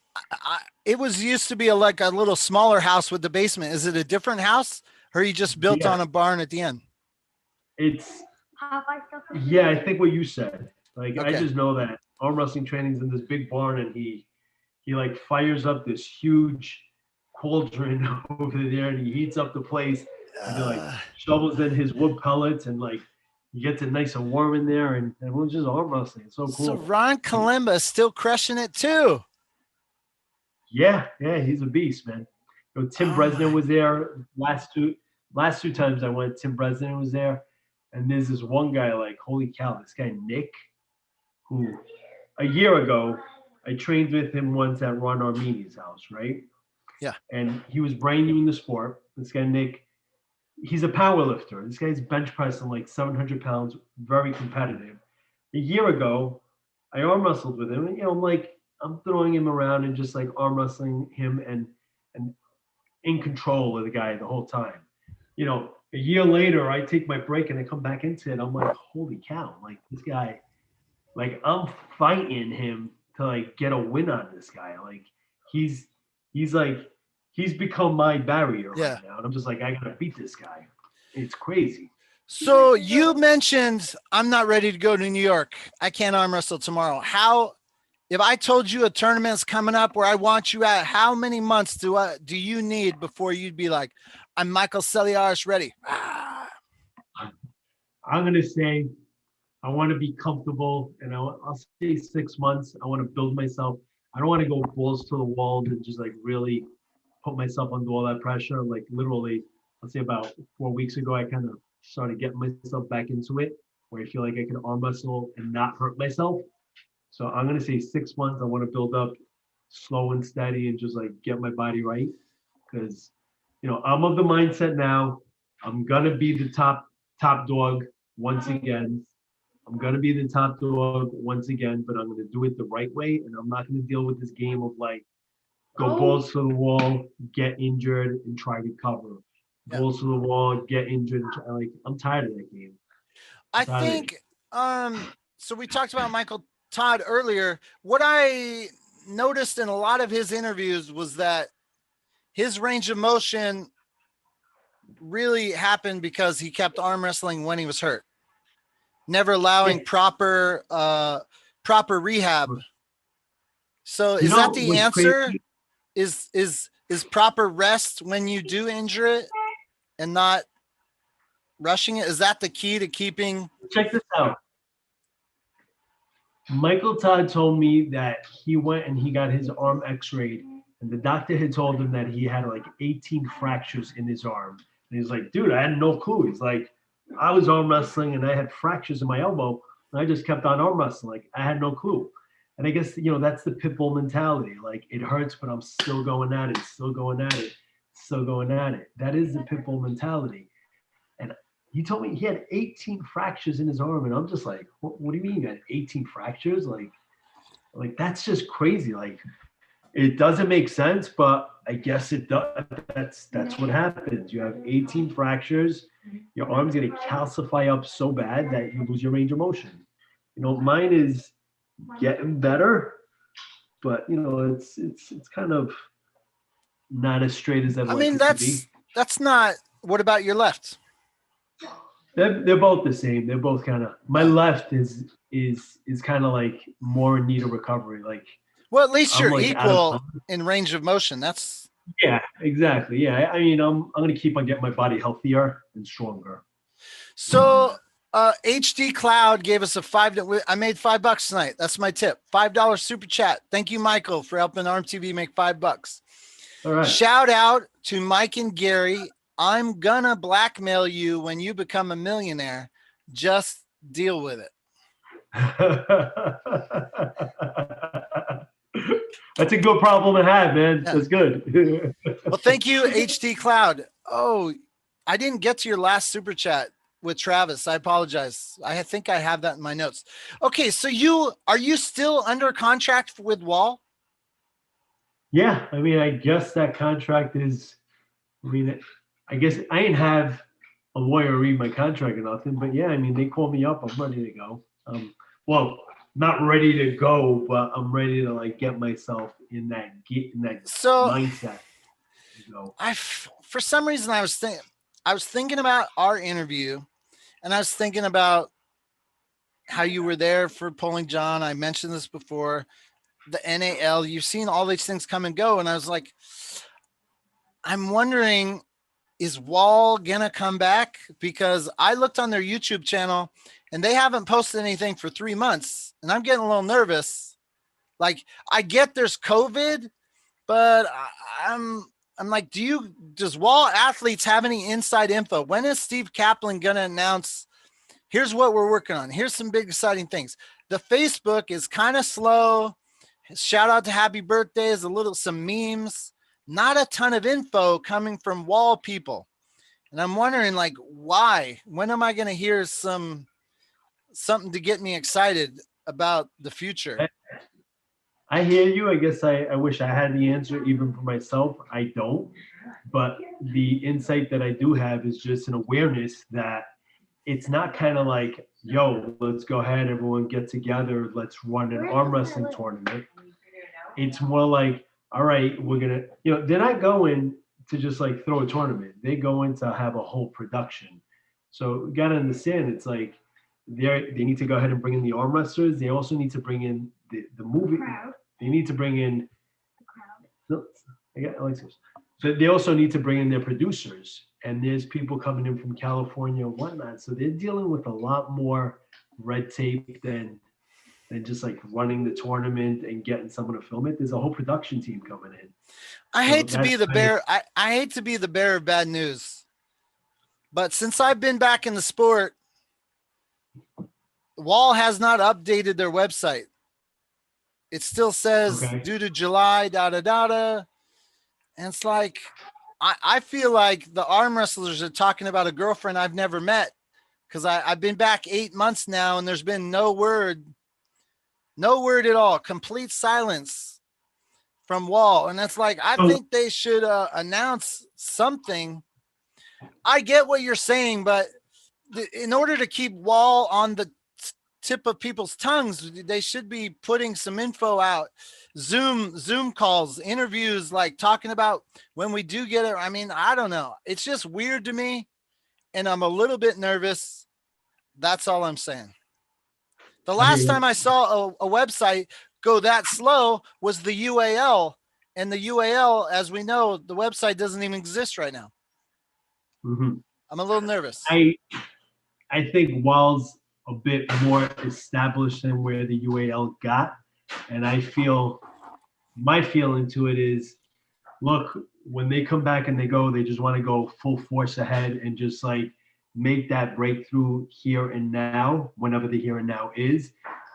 It was used to be like a little smaller house with the basement. Is it a different house, or you just built on a barn at the end? It's yeah, I think what you said. Like okay. I just know that arm wrestling training's in this big barn, and he like fires up this huge cauldron over there, and he heats up the place. And he like shovels in his wood pellets, and like he gets it nice and warm in there, and everyone's just arm wrestling. It's so cool. So Ron Kalemba is still crushing it too. Yeah, he's a beast, man. You know, Tim Bresnan was there last two times I went. Tim Bresnan was there, and there's this one guy like, holy cow, this guy Nick, who a year ago I trained with him once at Ron Armini's house, right? Yeah. And he was brand new in the sport. This guy Nick, he's a power lifter. This guy's bench pressing like 700 pounds, very competitive. A year ago, I arm wrestled with him, and you know, I'm throwing him around and just like arm wrestling him and in control of the guy the whole time. You know, a year later, I take my break and I come back into it. I'm like, holy cow! Like this guy, like I'm fighting him to like get a win on this guy. Like he's become my barrier right now, and I'm just like, I gotta beat this guy. It's crazy. So you mentioned I'm not ready to go to New York. I can't arm wrestle tomorrow. How? If I told you a tournament's coming up where I want you at, how many months do you need before you'd be like, I'm Michael Selearis ready? I'm gonna say I want to be comfortable, and I'll say 6 months. I want to build myself. I don't want to go balls to the wall and just like really put myself under all that pressure. Like literally, let's say about 4 weeks ago, I kind of started getting myself back into it, where I feel like I can arm wrestle and not hurt myself. So I'm going to say 6 months. I want to build up slow and steady and just like get my body right. Because, you know, I'm of the mindset now, I'm going to be the top dog once again. I'm going to be the top dog once again, but I'm going to do it the right way. And I'm not going to deal with this game of like, go balls to the wall, get injured, and try to recover. Balls to the wall, get injured. Like, I'm tired of that game. I think, so we talked about Michael Todd earlier. What I noticed in a lot of his interviews was that his range of motion really happened because he kept arm wrestling when he was hurt, never allowing proper rehab. So is that the answer? Crazy? Is is proper rest when you do injure it and not rushing it? Is that the key to keeping? Check this out. Michael Todd told me that he went and he got his arm x-rayed, and the doctor had told him that he had like 18 fractures in his arm. And he's like, dude, I had no clue. He's like, I was arm wrestling and I had fractures in my elbow, and I just kept on arm wrestling. Like, I had no clue. And I guess, that's the pit bull mentality. Like, it hurts, but I'm still going at it, still going at it, still going at it. That is the pit bull mentality. And he told me he had 18 fractures in his arm, and I'm just like, what do you mean you got 18 fractures? Like that's just crazy. Like, it doesn't make sense, but I guess it does. That's what happens. You have 18 fractures. Your arm's gonna calcify up so bad that you lose your range of motion. Mine is getting better, but it's kind of not as straight as I'd like it to be. That's not. What about your left? They're both the same. They're both kind of. My left is kind of like more in need of recovery. Like, well, at least you're like equal in range of motion. That's. Yeah, exactly. Yeah, I mean, I'm gonna keep on getting my body healthier and stronger. So, HD Cloud gave us a I made $5 tonight. That's my tip. $5 super chat. Thank you, Michael, for helping ARMTV make $5. All right. Shout out to Mike and Gary. I'm gonna blackmail you when you become a millionaire. Just deal with it. That's a good problem to have, man. Yeah. That's good. Well, thank you, HD Cloud. Oh, I didn't get to your last super chat with Travis. I apologize. I think I have that in my notes. Okay, so are you still under contract with Wall? Yeah, I mean, I guess that contract is. I guess I didn't have a lawyer read my contract or nothing, but yeah, I mean, they called me up. I'm ready to go. Well, not ready to go, but I'm ready to like get myself in that mindset. To go. For some reason, I was thinking about our interview, and I was thinking about how you were there for Pulling John. I mentioned this before. The NAL, you've seen all these things come and go, and I was like, I'm wondering, is Wall gonna come back? Because I looked on their YouTube channel and they haven't posted anything for 3 months, and I'm getting a little nervous. Like, I get there's COVID, but I'm like, does Wall Athletes have any inside info? When is Steve Kaplan gonna announce, here's what we're working on, here's some big exciting things? The Facebook is kind of slow. Shout out to happy birthdays, some memes, not a ton of info coming from Wall people. And I'm wondering, like, why? When am I going to hear something to get me excited about the future? I hear you. I guess I wish I had the answer even for myself. I don't. But the insight that I do have is just an awareness that it's not kind of like, yo, let's go ahead, everyone get together, let's run an arm wrestling tournament. It's more like, all right, we're going to, they're not going to just like throw a tournament. They go in to have a whole production. So you got to understand, it's like they need to go ahead and bring in the arm wrestlers. They also need to bring in the movie. They need to bring in, no, I got Alexis. So they also need to bring in their producers. And there's people coming in from California and whatnot. So they're dealing with a lot more red tape than just like running the tournament and getting someone to film it. There's a whole production team coming in. I hate to be the bearer. I hate to be the bearer of bad news, but since I've been back in the sport, Wall has not updated their website. It still says due to July, and it's like, I feel like the arm wrestlers are talking about a girlfriend I've never met, because I've been back 8 months now and there's been no word at all. Complete silence from Wall. And it's like, I think they should announce something. I get what you're saying, but in order to keep Wall on the tip of people's tongues, they should be putting some info out. Zoom calls, interviews, like talking about when we do get it. I mean, I don't know. It's just weird to me, and I'm a little bit nervous. That's all I'm saying. The last time I saw a website go that slow was the UAL, And the UAL, as we know, the website doesn't even exist right now. Mm-hmm. I'm a little nervous. I think WAL's a bit more established than where the UAL got, and I feel my feeling to it is, look, when they come back and they just want to go full force ahead and just like make that breakthrough here and now, whenever the here and now is,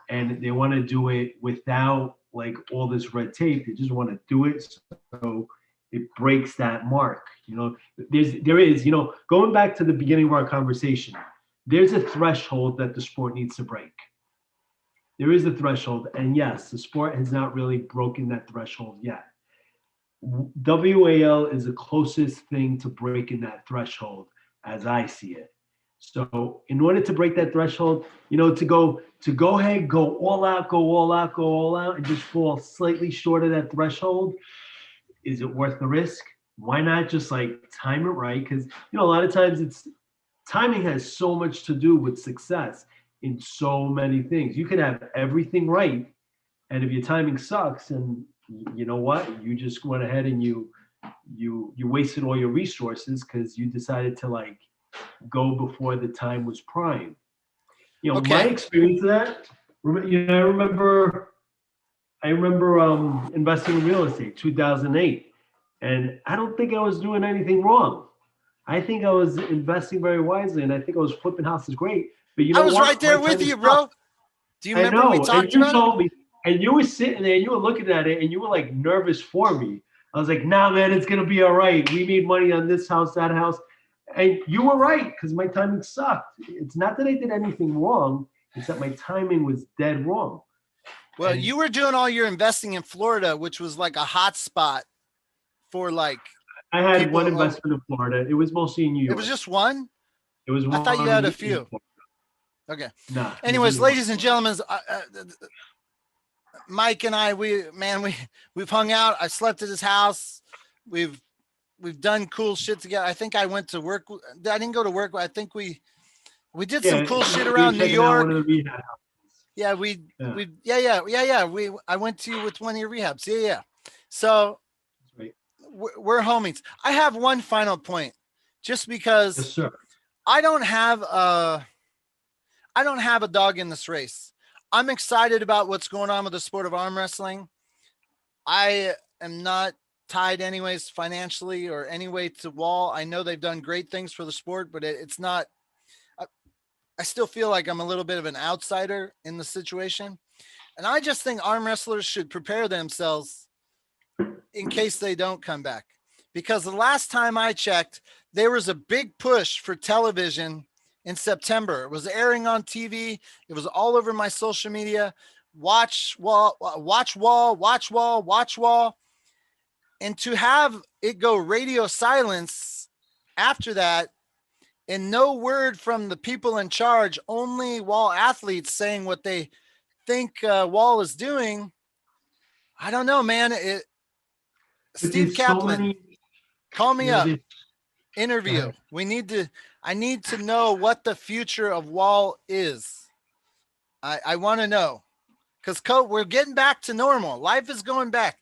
and they want to do it without like all this red tape. They just want to do it so it breaks that mark. There is, going back to the beginning of our conversation, there's a threshold that the sport needs to break. There is a threshold, and yes, the sport has not really broken that threshold yet. WAL is the closest thing to breaking that threshold as I see it. So in order to break that threshold, to go ahead, go all out, and just fall slightly short of that threshold, is it worth the risk? Why not just like time it right? Because a lot of times timing has so much to do with success in so many things. You could have everything right, and if your timing sucks, and you know what, you just went ahead and you wasted all your resources because you decided to like go before the time was prime. Okay. My experience of that, I remember investing in real estate 2008, and I don't think I was doing anything wrong. I think I was investing very wisely, and I think I was flipping houses great. But I was right there with you, bro. Do you remember we talked about it? Told me, and you were sitting there and you were looking at it and you were like nervous for me. I was like, nah, man, it's going to be all right. We made money on this house, that house. And you were right, because my timing sucked. It's not that I did anything wrong. It's that my timing was dead wrong. Well, you were doing all your investing in Florida, which was like a hot spot for like. I had one investment in Florida. It was mostly in New York. It was just one? It was one. I thought you had a few. Okay. Nah. Anyways, ladies and gentlemen, Mike and I, we've hung out. I slept at his house. We've done cool shit together. I think I went to work. I didn't go to work. I think we did some cool shit around New York. Yeah, I went to you with one of your rehabs. Yeah. So we're homies. I have one final point, just because yes, sir. I don't have a dog in this race. I'm excited about what's going on with the sport of arm wrestling. I am not tied anyways financially or anyway to Wall. I know they've done great things for the sport, but it's not, I still feel like I'm a little bit of an outsider in the situation. And I just think arm wrestlers should prepare themselves in case they don't come back. Because the last time I checked, there was a big push for television in September. It was airing on TV. It was all over my social media. Watch Wall. And to have it go radio silence after that, and no word from the people in charge, only Wall athletes saying what they think Wall is doing. I don't know, man. Steve Kaplan, call me up. Interview. I need to know what the future of Wall is. I want to know, because we're getting back to normal. Life is going back.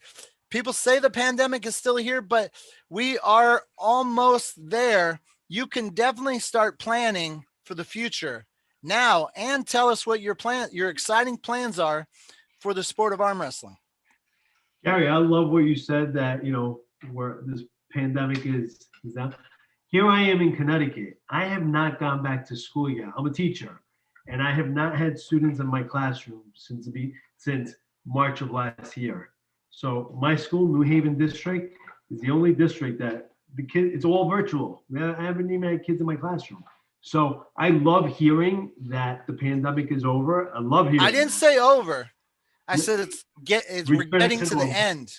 People say the pandemic is still here, but we are almost there. You can definitely start planning for the future now, and tell us what your exciting plans are for the sport of arm wrestling. Gary, I love what you said, that, where this pandemic is out. Here I am in Connecticut. I have not gone back to school yet. I'm a teacher, and I have not had students in my classroom since March of last year. So my school, New Haven District, is the only district that it's all virtual. I haven't even had kids in my classroom. So I love hearing that the pandemic is over. I love hearing. I didn't say over. I said we're getting to the end.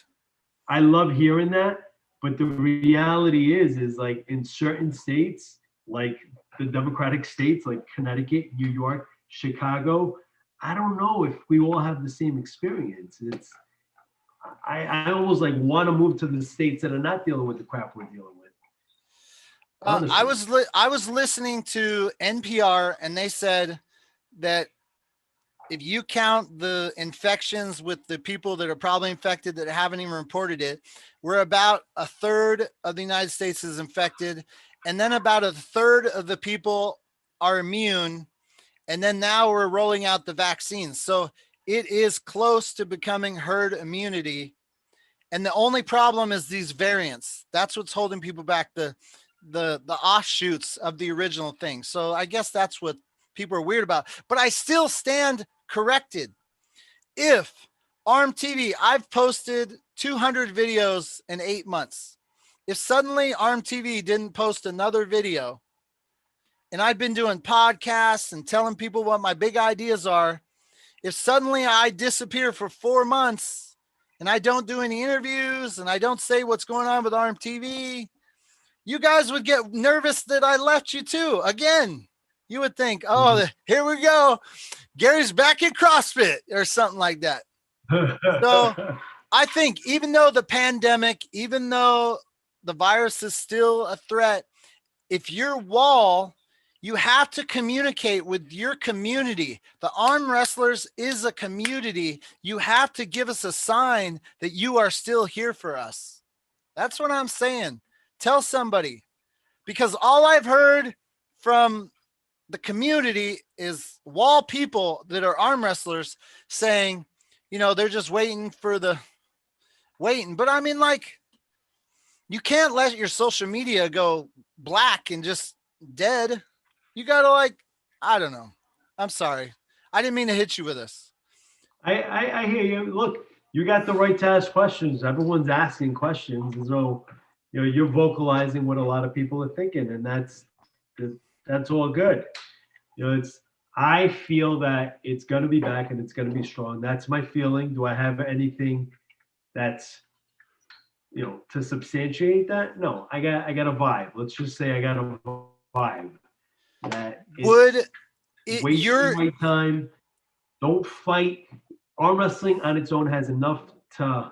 I love hearing that, but the reality is like in certain states, like the Democratic states, like Connecticut, New York, Chicago, I don't know if we all have the same experience. I almost like want to move to the states that are not dealing with the crap we're dealing with. I was listening to NPR, and they said that if you count the infections with the people that are probably infected that haven't even reported it, we're about a third of the United States is infected. And then about a third of the people are immune. And then now we're rolling out the vaccines. So it is close to becoming herd immunity. And the only problem is these variants. That's what's holding people back, the offshoots of the original thing. So I guess that's what people are weird about. But I still stand corrected. If ARMTV, I've posted 200 videos in 8 months. If suddenly ARMTV didn't post another video, and I've been doing podcasts and telling people what my big ideas are, if suddenly I disappear for 4 months and I don't do any interviews and I don't say what's going on with ARMTV, you guys would get nervous that I left you too. Again, you would think, oh, here we go. Gary's back in CrossFit or something like that. So I think even though the pandemic, even though the virus is still a threat, if your wall, you have to communicate with your community. The Arm Wrestlers is a community. You have to give us a sign that you are still here for us. That's what I'm saying. Tell somebody, because all I've heard from the community is wall people that are arm wrestlers saying, you know, they're just waiting. But I mean, like, you can't let your social media go black and just dead. You gotta, like, I don't know. I'm sorry. I didn't mean to hit you with this. I hear you. Look, you got the right to ask questions. Everyone's asking questions. And so, you know, you're vocalizing what a lot of people are thinking, and that's all good. You know, I feel that it's going to be back and it's going to be strong. That's my feeling. Do I have anything that's, you know, to substantiate that? No, I got a vibe. Let's just say I got a vibe that waste my time. Don't fight. Arm wrestling on its own has enough to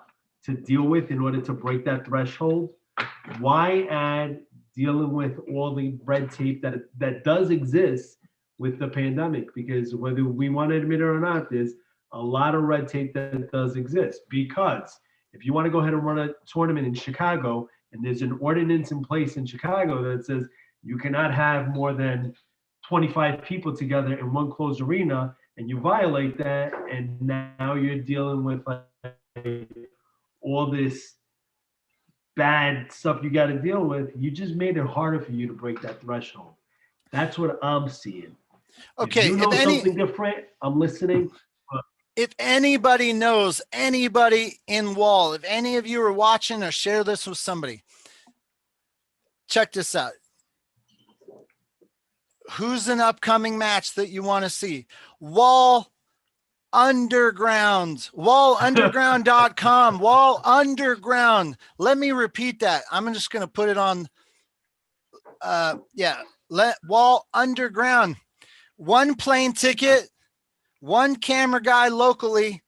deal with in order to break that threshold. Why add dealing with all the red tape that does exist with the pandemic? Because whether we want to admit it or not, there's a lot of red tape that does exist. Because if you want to go ahead and run a tournament in Chicago, and there's an ordinance in place in Chicago that says you cannot have more than 25 people together in one closed arena, and you violate that, and now you're dealing with like all this bad stuff you got to deal with, you just made it harder for you to break that threshold. That's what I'm seeing. Okay. If you know something different, I'm listening. If anybody knows anybody in Wall, if any of you are watching or share this with somebody, check this out. Who's an upcoming match that you want to see? Wall Underground, wallunderground.com, Wall Underground. Let me repeat that. I'm just going to put it on. Wall Underground. One plane ticket, one camera guy locally,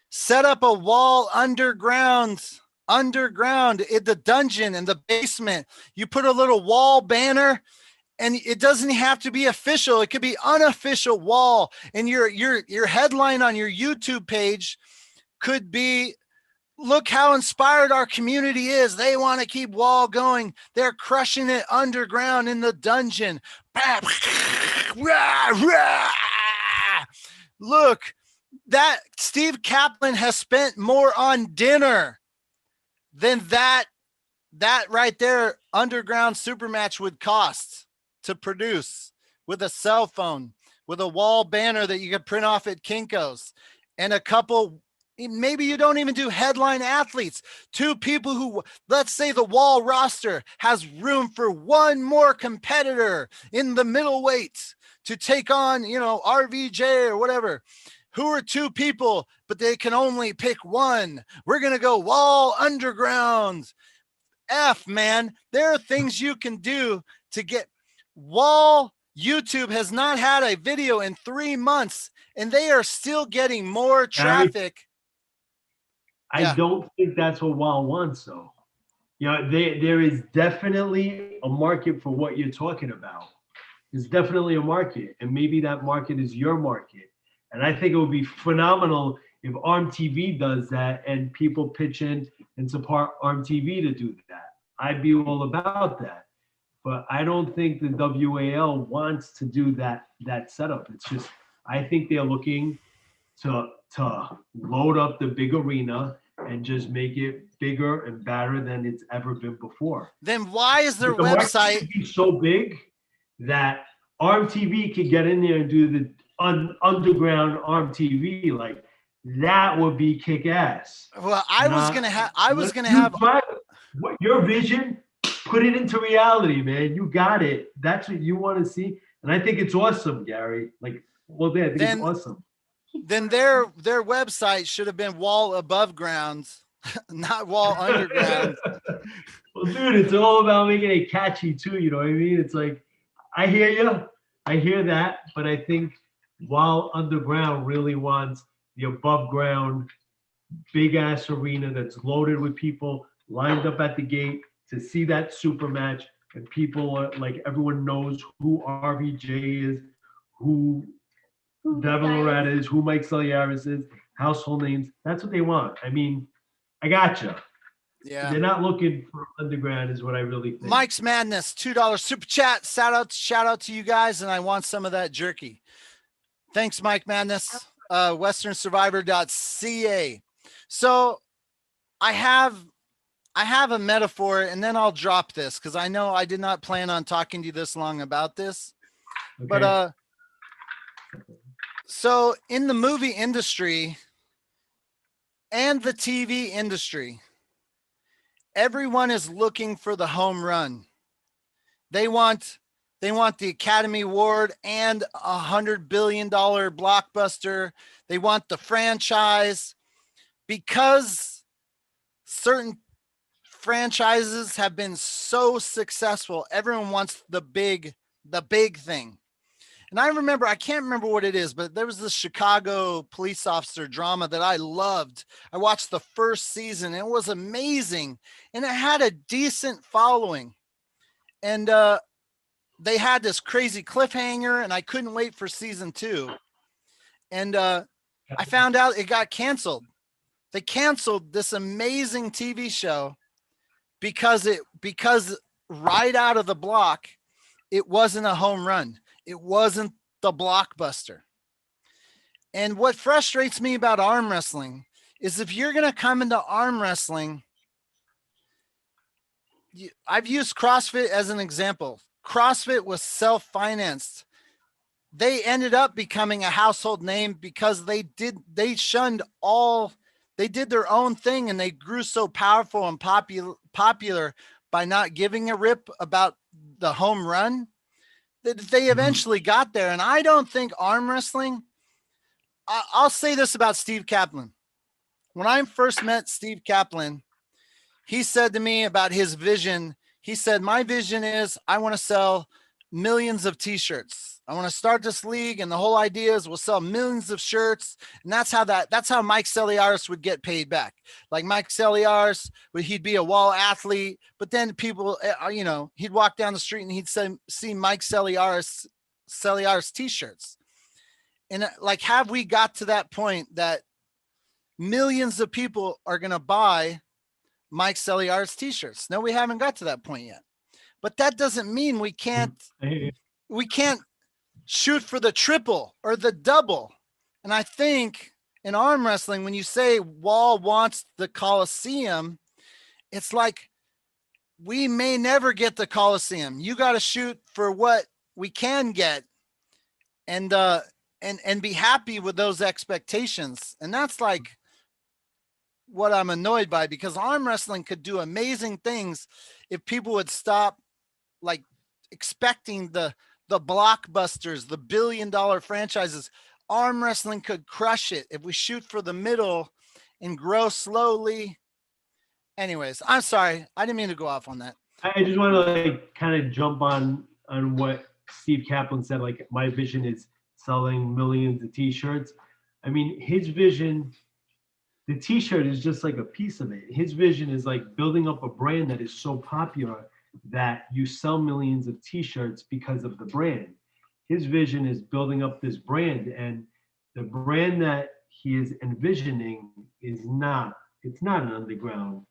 set up a Wall underground in the dungeon, in the basement. You put a little wall banner, and it doesn't have to be official. It could be unofficial wall. And your headline on your YouTube page could be, look how inspired our community is. They want to keep Wall going. They're crushing it underground in the dungeon. Look, that Steve Kaplan has spent more on dinner than that right there underground super match would cost to produce, with a cell phone, with a wall banner that you could print off at Kinko's, and a couple, maybe you don't even do headline athletes, 2 people who, let's say the Wall roster has room for one more competitor in the middleweight to take on, you know, RVJ or whatever. Who are 2 people, but they can only pick one? We're going to go Wall Underground. Man, there are things you can do to get Wall. YouTube has not had a video in 3 months, and they are still getting more traffic. I don't think that's what Wall wants, though. You know, there is definitely a market for what you're talking about. There's definitely a market, and maybe that market is your market. And I think it would be phenomenal if ARMTV does that and people pitch in and support ARMTV to do that. I'd be all about that. But I don't think the WAL wants to do that setup. It's just, I think they're looking to load up the big arena and just make it bigger and better than it's ever been before. Then why is their But the market website should be so big that ARMTV could get in there and do the underground ARMTV? Like, that would be kick-ass. Well, I was gonna have what your vision, put it into reality, man. You got it. That's what you want to see. And I think it's awesome, Gary. Like, well, I think it's awesome. Then their website should have been wall above ground, not wall underground. Well, dude, it's all about making it catchy too. You know what I mean? It's like, I hear you. I hear that. But I think Wall Underground really wants the above ground, big ass arena that's loaded with people lined up at the gate to see that super match. And people are like, everyone knows who RVJ is, who Devin Loretta is, who Mike Selearis is, household names. That's what they want. I mean, I gotcha. Yeah. They're not looking for underground is what I really think. Mike's Madness, $2 super chat. Shout out to you guys. And I want some of that jerky. Thanks, Mike Madness. WesternSurvivor.ca. So I have a metaphor, and then I'll drop this because I know I did not plan on talking to you this long about this. Okay. But so in the movie industry and the TV industry, everyone is looking for the home run. They want the Academy Award and $100 billion blockbuster. They want the franchise because certain franchises have been so successful. Everyone wants the big thing. And I can't remember what it is, but there was this Chicago police officer drama that I loved. I watched the first season. It was amazing. And it had a decent following. And they had this crazy cliffhanger, and I couldn't wait for season 2. And I found out it got canceled. They canceled this amazing TV show because right out of the block, it wasn't a home run. It wasn't the blockbuster. And what frustrates me about arm wrestling is if you're going to come into arm wrestling, I've used CrossFit as an example. CrossFit was self-financed. They ended up becoming a household name because they did their own thing, and they grew so powerful and popular by not giving a rip about the home run that they eventually got there. And I don't think arm wrestling, I'll say this about Steve Kaplan. When I first met Steve Kaplan, he said to me about his vision. He said, my vision is I want to sell millions of t-shirts. I want to start this league, and the whole idea is we'll sell millions of shirts. And that's how Mike Selearis would get paid back. Like Mike Selearis, he'd be a wall athlete, but then people, he'd walk down the street and he'd see Mike Selearis t-shirts. And like, have we got to that point that millions of people are going to buy Mike Selearis t-shirts? No, we haven't got to that point yet. But that doesn't mean we can't shoot for the triple or the double. And I think in arm wrestling, when you say Wall wants the Coliseum, it's like, we may never get the Coliseum. You got to shoot for what we can get and be happy with those expectations. And that's like what I'm annoyed by, because arm wrestling could do amazing things if people would stop like expecting the blockbusters, the $1 billion franchises. Arm wrestling could crush it if we shoot for the middle and grow slowly. Anyways, I'm sorry. I didn't mean to go off on that. I just want to like kind of jump on what Steve Kaplan said. Like, my vision is selling millions of t-shirts. I mean, his vision, the t-shirt is just like a piece of it. His vision is like building up a brand that is so popular that you sell millions of t-shirts because of the brand. His vision is building up this brand, and the brand that he is envisioning is not, it's not an underground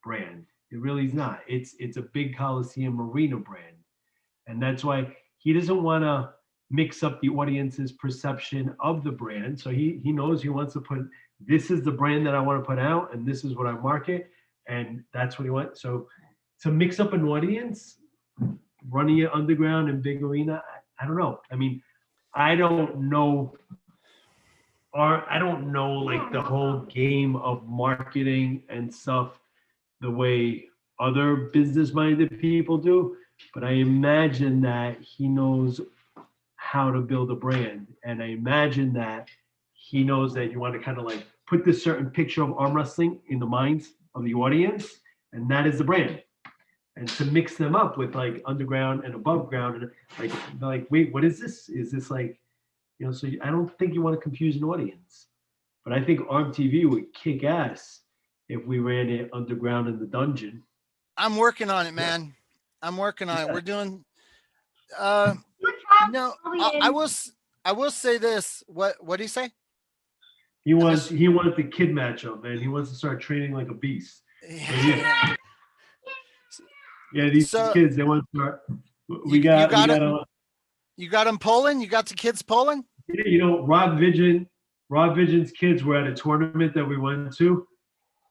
brand. It really is not. It's a big Coliseum arena brand. And that's why he doesn't want to mix up the audience's perception of the brand. So he knows he wants to put, this is the brand that I want to put out, and this is what I market, and that's what he wants. So to mix up an audience, running it underground and big arena, I don't know. I mean, I don't know like the whole game of marketing and stuff the way other business-minded people do, but I imagine that he knows how to build a brand, and I imagine that he knows that you want to kind of like put this certain picture of arm wrestling in the minds of the audience, and that is the brand. And to mix them up with like underground and above ground, and like wait, what is this? Is this like, you know? So I don't think you want to confuse an audience, but I think ARMTV would kick ass if we ran it underground in the dungeon. I'm working on it, man. I'm working on it. We're doing. No, I will say this. What do you say? He wants the kid matchup, man. He wants to start training like a beast. Yeah. Yeah, these kids, they want to start. You got them pulling? You got the kids pulling? Yeah, you know, Rob Vision's kids were at a tournament that we went to.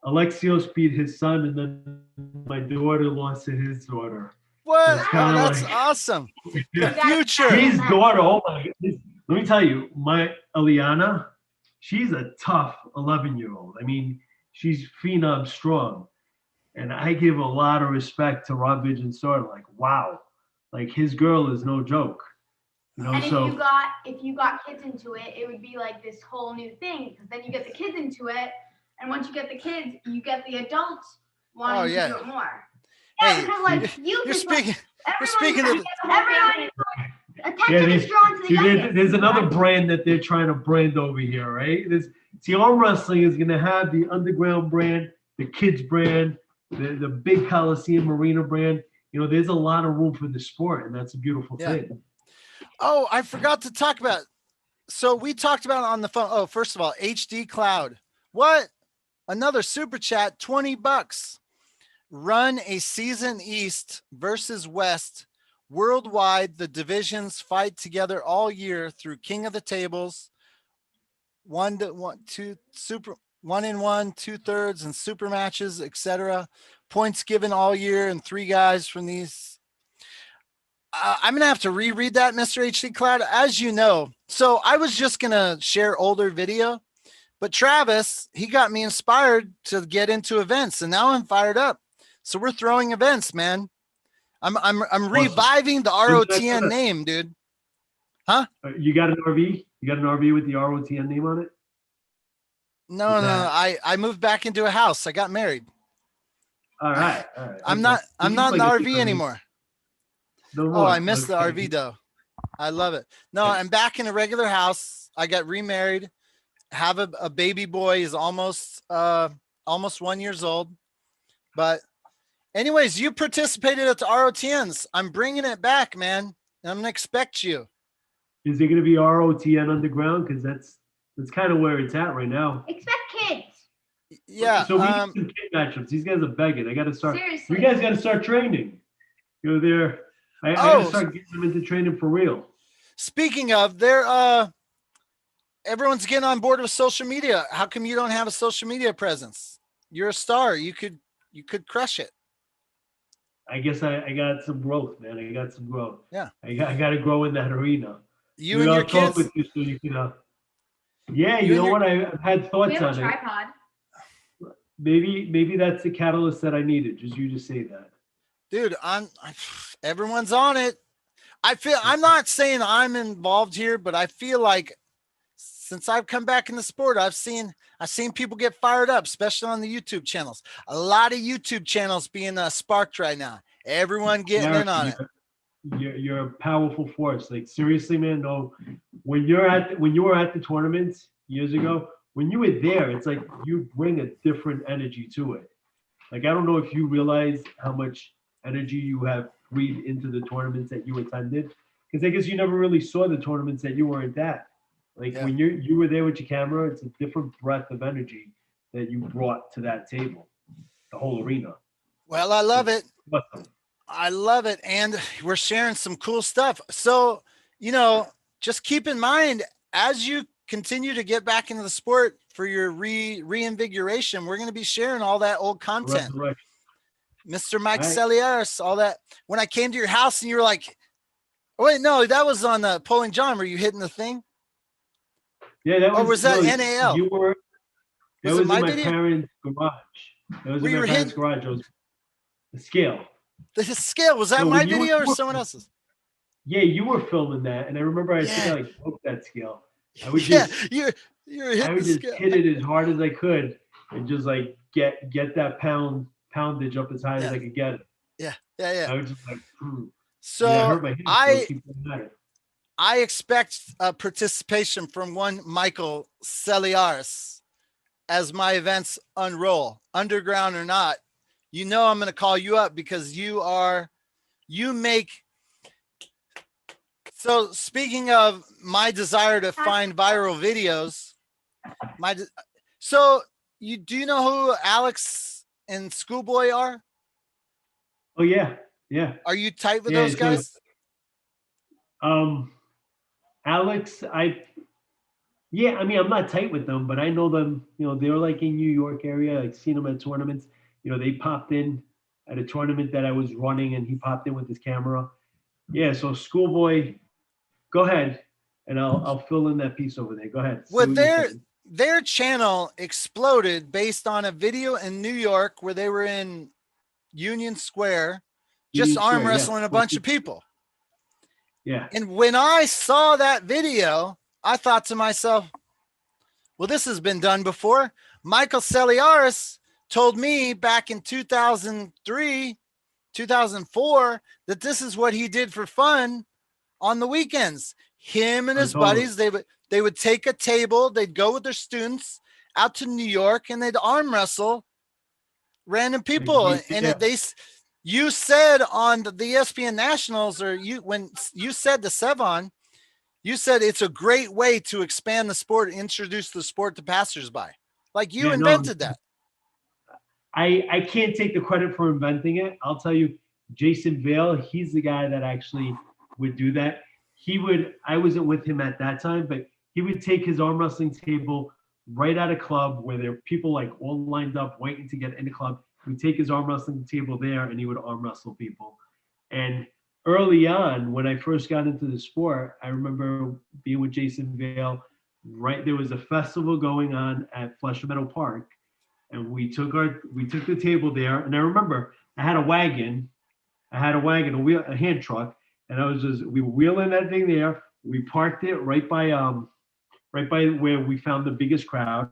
Alexios beat his son, and then my daughter lost to his daughter. What? Oh, that's awesome. The future. His daughter, oh my goodness. Let me tell you, my Eliana, she's a tough 11-year-old. I mean, she's phenom strong. And I give a lot of respect to Rob Vision's daughter. Like, wow, like his girl is no joke. You know, and so if you got kids into it, it would be like this whole new thing, because then you get the kids into it, and once you get the kids, you get the adults wanting to do it more. Hey, yeah, because like you're speaking of everyone attention is drawn to the youngest. There's another brand that they're trying to brand over here, right? Arm wrestling is going to have the underground brand, the kids brand, the big Coliseum arena brand. You know, there's a lot of room for the sport, and that's a beautiful thing. Oh, I forgot to talk about. So we talked about it on the phone. Oh, first of all, HD Cloud. What? Another super chat, $20. Run a season East versus West. Worldwide, the divisions fight together all year through King of the Tables, 1-1, 2/3, and super matches, etc. Points given all year, and 3 guys from these. I'm gonna have to reread that, Mr. HD Cloud, as you know. So I was just gonna share older video, but Travis, he got me inspired to get into events, and now I'm fired up. So we're throwing events, man. I'm reviving the ROTN name, dude. Huh? You got an RV? You got an RV with the ROTN name on it? No. I moved back into a house. I got married. All right. I'm not in the RV anymore. No Oh, I missed the RV though. I love it. No, I'm back in a regular house. I got remarried. Have a baby boy. He's almost 1 year old. But anyways, you participated at the ROTNs. I'm bringing it back, man. I'm gonna expect you. Is it gonna be ROTN underground? Because that's kind of where it's at right now. Expect kids. Yeah. So we need some kid matchups. These guys are begging. I got to start. Seriously. You guys got to start training. You know, I got to start getting them into training for real. Speaking of, everyone's getting on board with social media. How come you don't have a social media presence? You're a star. You could crush it. I guess I got some growth, man. I got some growth. Yeah. I got to grow in that arena. You and your kids. With you so you can, yeah, you know what? I've had thoughts We have on a tripod. Maybe that's the catalyst that I needed. You just say that. Dude, everyone's on it. I'm not saying I'm involved here, but I feel like since I've come back in the sport, I've seen people get fired up, especially on the YouTube channels. A lot of YouTube channels being sparked right now. Everyone getting in on it. You're a powerful force. Like seriously, man. No, when you were at the tournaments years ago, when you were there, it's like you bring a different energy to it. Like I don't know if you realize how much energy you have breathed into the tournaments that you attended, because I guess you never really saw the tournaments that you weren't at. Like when you were there with your camera, it's a different breath of energy that you brought to that table, the whole arena. Well, I love it. I love it. And we're sharing some cool stuff. So, just keep in mind, as you continue to get back into the sport for your reinvigoration, we're going to be sharing all that old content. Mr. Mike Selearis, all that. When I came to your house and you were like, oh, wait, no, that was on Pulling John. Were you hitting the thing? Yeah, that was. Or was that no, NAL? You were. That was in my video? parents' garage. That was in my parents' garage. It was the scale. The scale, was that my video or someone else's? Yeah, you were filming that, and I remember I think I like broke that scale. I would just you're hitting I would the just scale. hit it as hard as I could and just like get that poundage up as high as I could get it. Yeah. I was just like, So I hurt my hand, so I keep doing that. I expect participation from one Michael Selearis as my events unroll, underground or not. I'm going to call you up because you make. So speaking of my desire to find viral videos, do you know who Alex and Schoolboy are? Oh yeah. Are you tight with those guys? Alex, I mean, I'm not tight with them, but I know them. They're like in New York area. I've seen them at tournaments. They popped in at a tournament that I was running, and he popped in with his camera. Yeah, so Schoolboy, go ahead, and I'll fill in that piece over there. Go ahead. Well, their channel exploded based on a video in New York where they were in Union Square, just arm wrestling a bunch of people. Yeah. And when I saw that video, I thought to myself, well, this has been done before. Michael Selearis told me back in 2003, 2004, that this is what he did for fun on the weekends. Him and his buddies, they would take a table, they'd go with their students out to New York, and they'd arm wrestle random people. You said on the ESPN Nationals, when you said to Sevon, you said it's a great way to expand the sport, introduce the sport to passersby. Like you invented that. I can't take the credit for inventing it. I'll tell you, Jason Vale, he's the guy that actually would do that. I wasn't with him at that time, but he would take his arm wrestling table right at a club where there were people like all lined up waiting to get in the club. He would take his arm wrestling table there and he would arm wrestle people. And early on, when I first got into the sport, I remember being with Jason Vale. There was a festival going on at Flushing Meadow Park, and we took the table there. And I remember I had a wagon, a hand truck, and we were wheeling that thing there. We parked it right by where we found the biggest crowd,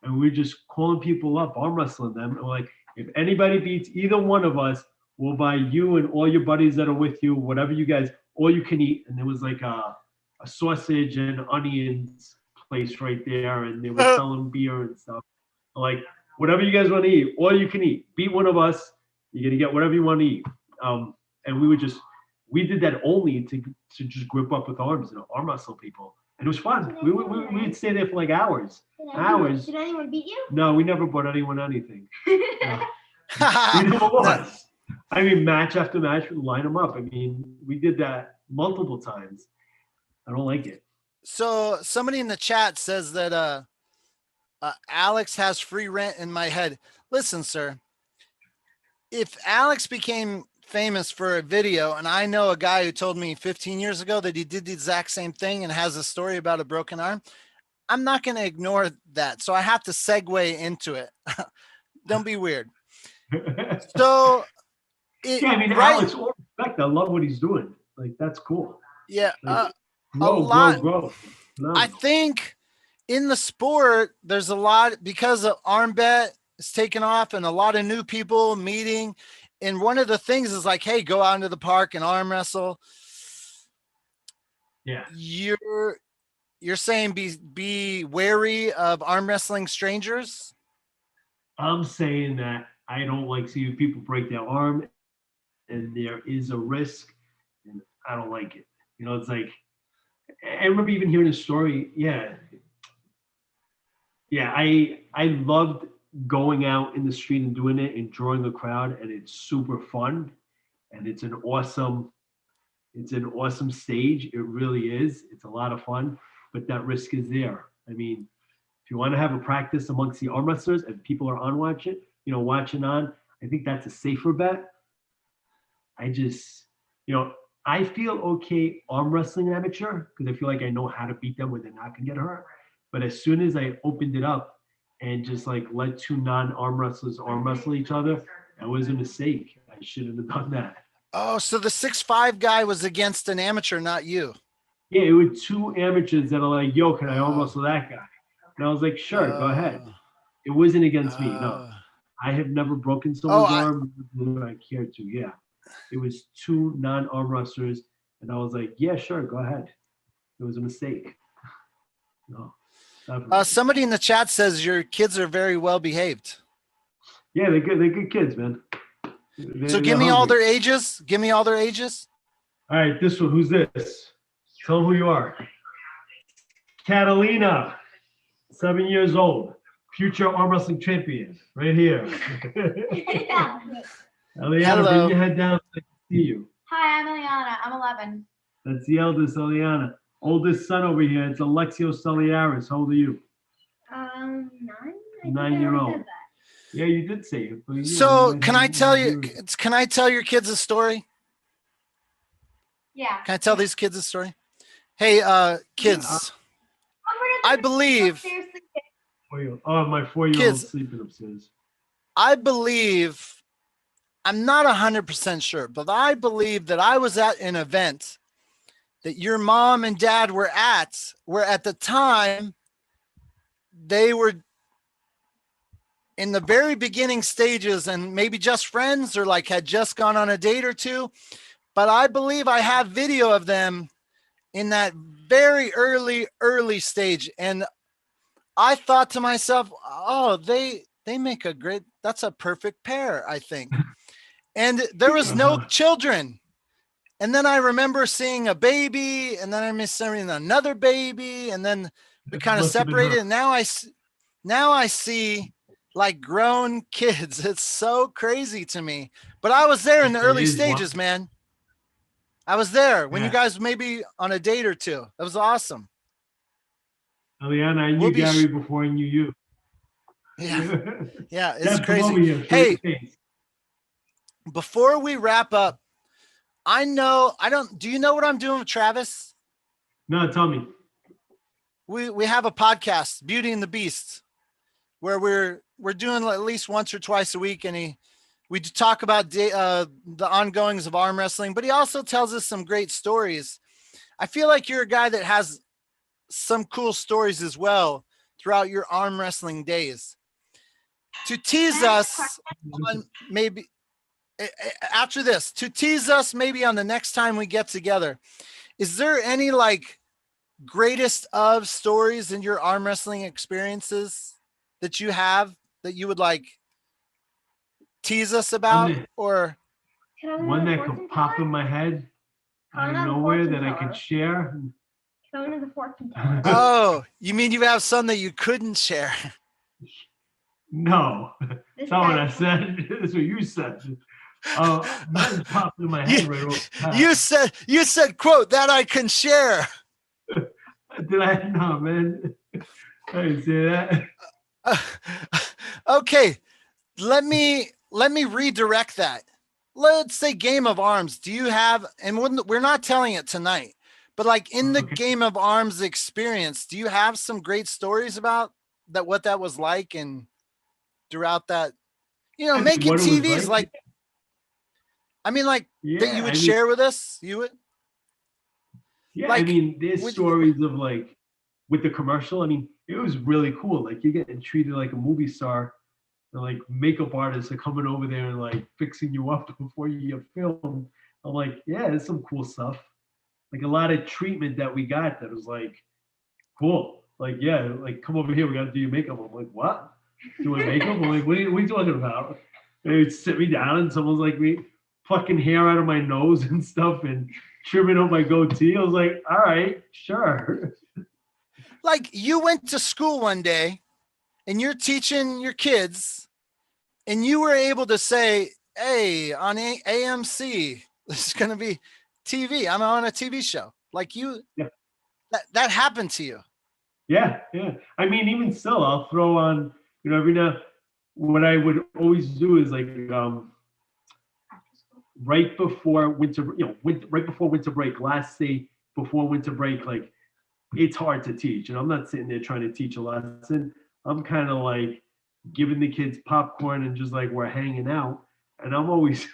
and we were just calling people up, arm wrestling them. And we're like, if anybody beats either one of us, we'll buy you and all your buddies that are with you, whatever you guys, all you can eat. And there was like a sausage and onions place right there, and they were selling beer and stuff. Like, whatever you guys want to eat, all you can eat. Beat one of us, you're gonna get whatever you want to eat. And we did that only to just grip up with arms and arm wrestle people. And it was fun. We would stay there for like hours. Did anyone beat you? No, we never bought anyone anything. We never was. I mean, match after match, we'd line them up. I mean, we did that multiple times. I don't like it. So somebody in the chat says that Alex has free rent in my head. Listen, sir, if Alex became famous for a video, and I know a guy who told me 15 years ago that he did the exact same thing and has a story about a broken arm, I'm not going to ignore that. So I have to segue into it. Don't be weird. So, Alex, all respect. I love what he's doing. Like, that's cool. Yeah. Like, grow. No. I think in the sport, there's a lot, because of ARMBet is taking off and a lot of new people meeting. And one of the things is like, hey, go out into the park and arm wrestle. Yeah. You're saying be wary of arm wrestling strangers? I'm saying that I don't like seeing people break their arm, and there is a risk, and I don't like it. It's like, I remember even hearing a story. Yeah. Yeah, I loved going out in the street and doing it and drawing a crowd, and it's super fun, and it's an awesome stage. It really is. It's a lot of fun, but that risk is there. I mean, if you want to have a practice amongst the arm wrestlers and people are on watching on, I think that's a safer bet. I just, I feel okay arm wrestling amateur because I feel like I know how to beat them where they're not going to get hurt. But as soon as I opened it up and just like let two non-arm wrestlers arm wrestle each other, that was a mistake. I shouldn't have done that. Oh, so the 6'5" guy was against an amateur, not you. Yeah, it were two amateurs that are like, yo, can I arm wrestle that guy? And I was like, sure, go ahead. It wasn't against me, no. I have never broken someone's arm. I cared to, yeah. It was two non-arm wrestlers, and I was like, yeah, sure, go ahead. It was a mistake. No. Somebody in the chat says your kids are very well behaved. Yeah, they're good. They're good kids, man. So give me all their ages. Give me all their ages. All right, this one. Who's this? Tell them who you are. Catalina, 7 years old, future arm wrestling champion, right here. Eliana, bring your head down so I can see you. Hi, I'm Eliana. I'm 11. That's the eldest, Eliana. Oldest son over here, it's Alexio Selearis. How old are you? 9. 9-year-old. Yeah, you did say it. So can I tell your kids a story? Yeah. Can I tell these kids a story? Hey, kids. I believe. Oh, my 4-year-old sleeping upstairs. I believe, I'm not 100% sure, but I believe that I was at an event that your mom and dad were at, where at the time they were in the very beginning stages and maybe just friends or like had just gone on a date or two. But I believe I have video of them in that very early stage. And I thought to myself, oh, they make that's a perfect pair, I think. And there was no children. And then I remember seeing a baby, and then I remember seeing another baby, and then we kind of separated. And now I see like grown kids. It's so crazy to me. But I was there in the early stages, man. I was there when you guys maybe on a date or two. That was awesome. Eliana, I knew Gary before I knew you. Yeah, it's crazy. Hey, before we wrap up, do you know what I'm doing with Travis? No, tell me. We have a podcast, Beauty and the Beast, where we're doing at least once or twice a week, and we talk about the ongoings of arm wrestling, but he also tells us some great stories. I feel like you're a guy that has some cool stories as well throughout your arm wrestling days. To tease us on maybe after this, to tease us maybe on the next time we get together, is there any like greatest of stories in your arm wrestling experiences that you have that you would like tease us about? Or one that could pop in my head out of nowhere that I could share? Oh, you mean you have some that you couldn't share? No, that's not what I said. That's what you said. Mine popped in my head right off. You said, quote, that I can share. Did I? No, man. I didn't say that. Okay, let me redirect that. Let's say Game of Arms. Do you have, and we're not telling it tonight, but like in the Game of Arms experience, do you have some great stories about that, what that was like and throughout that, making TVs like I mean, like that you would share with us? You would? Yeah, like, I mean, there's stories of like with the commercial. I mean, it was really cool. Like you're getting treated like a movie star. And like makeup artists are coming over there and like fixing you up before you get filmed. I'm like, yeah, there's some cool stuff. Like a lot of treatment that we got that was like cool. Like, yeah, like come over here, we gotta do your makeup. I'm like, what? Doing makeup? I'm like, what are you talking about? And they'd sit me down and someone's like me plucking hair out of my nose and stuff and trimming up my goatee. I was like, all right, sure. Like you went to school one day and you're teaching your kids and you were able to say, hey, on AMC, this is going to be TV. I'm on a TV show. Like you, that happened to you. Yeah. I mean, even still, I'll throw on, every now, what I would always do is like, right before winter, right before winter break, last day before winter break, like it's hard to teach. And I'm not sitting there trying to teach a lesson. I'm kind of like giving the kids popcorn and just like we're hanging out. And I'm always,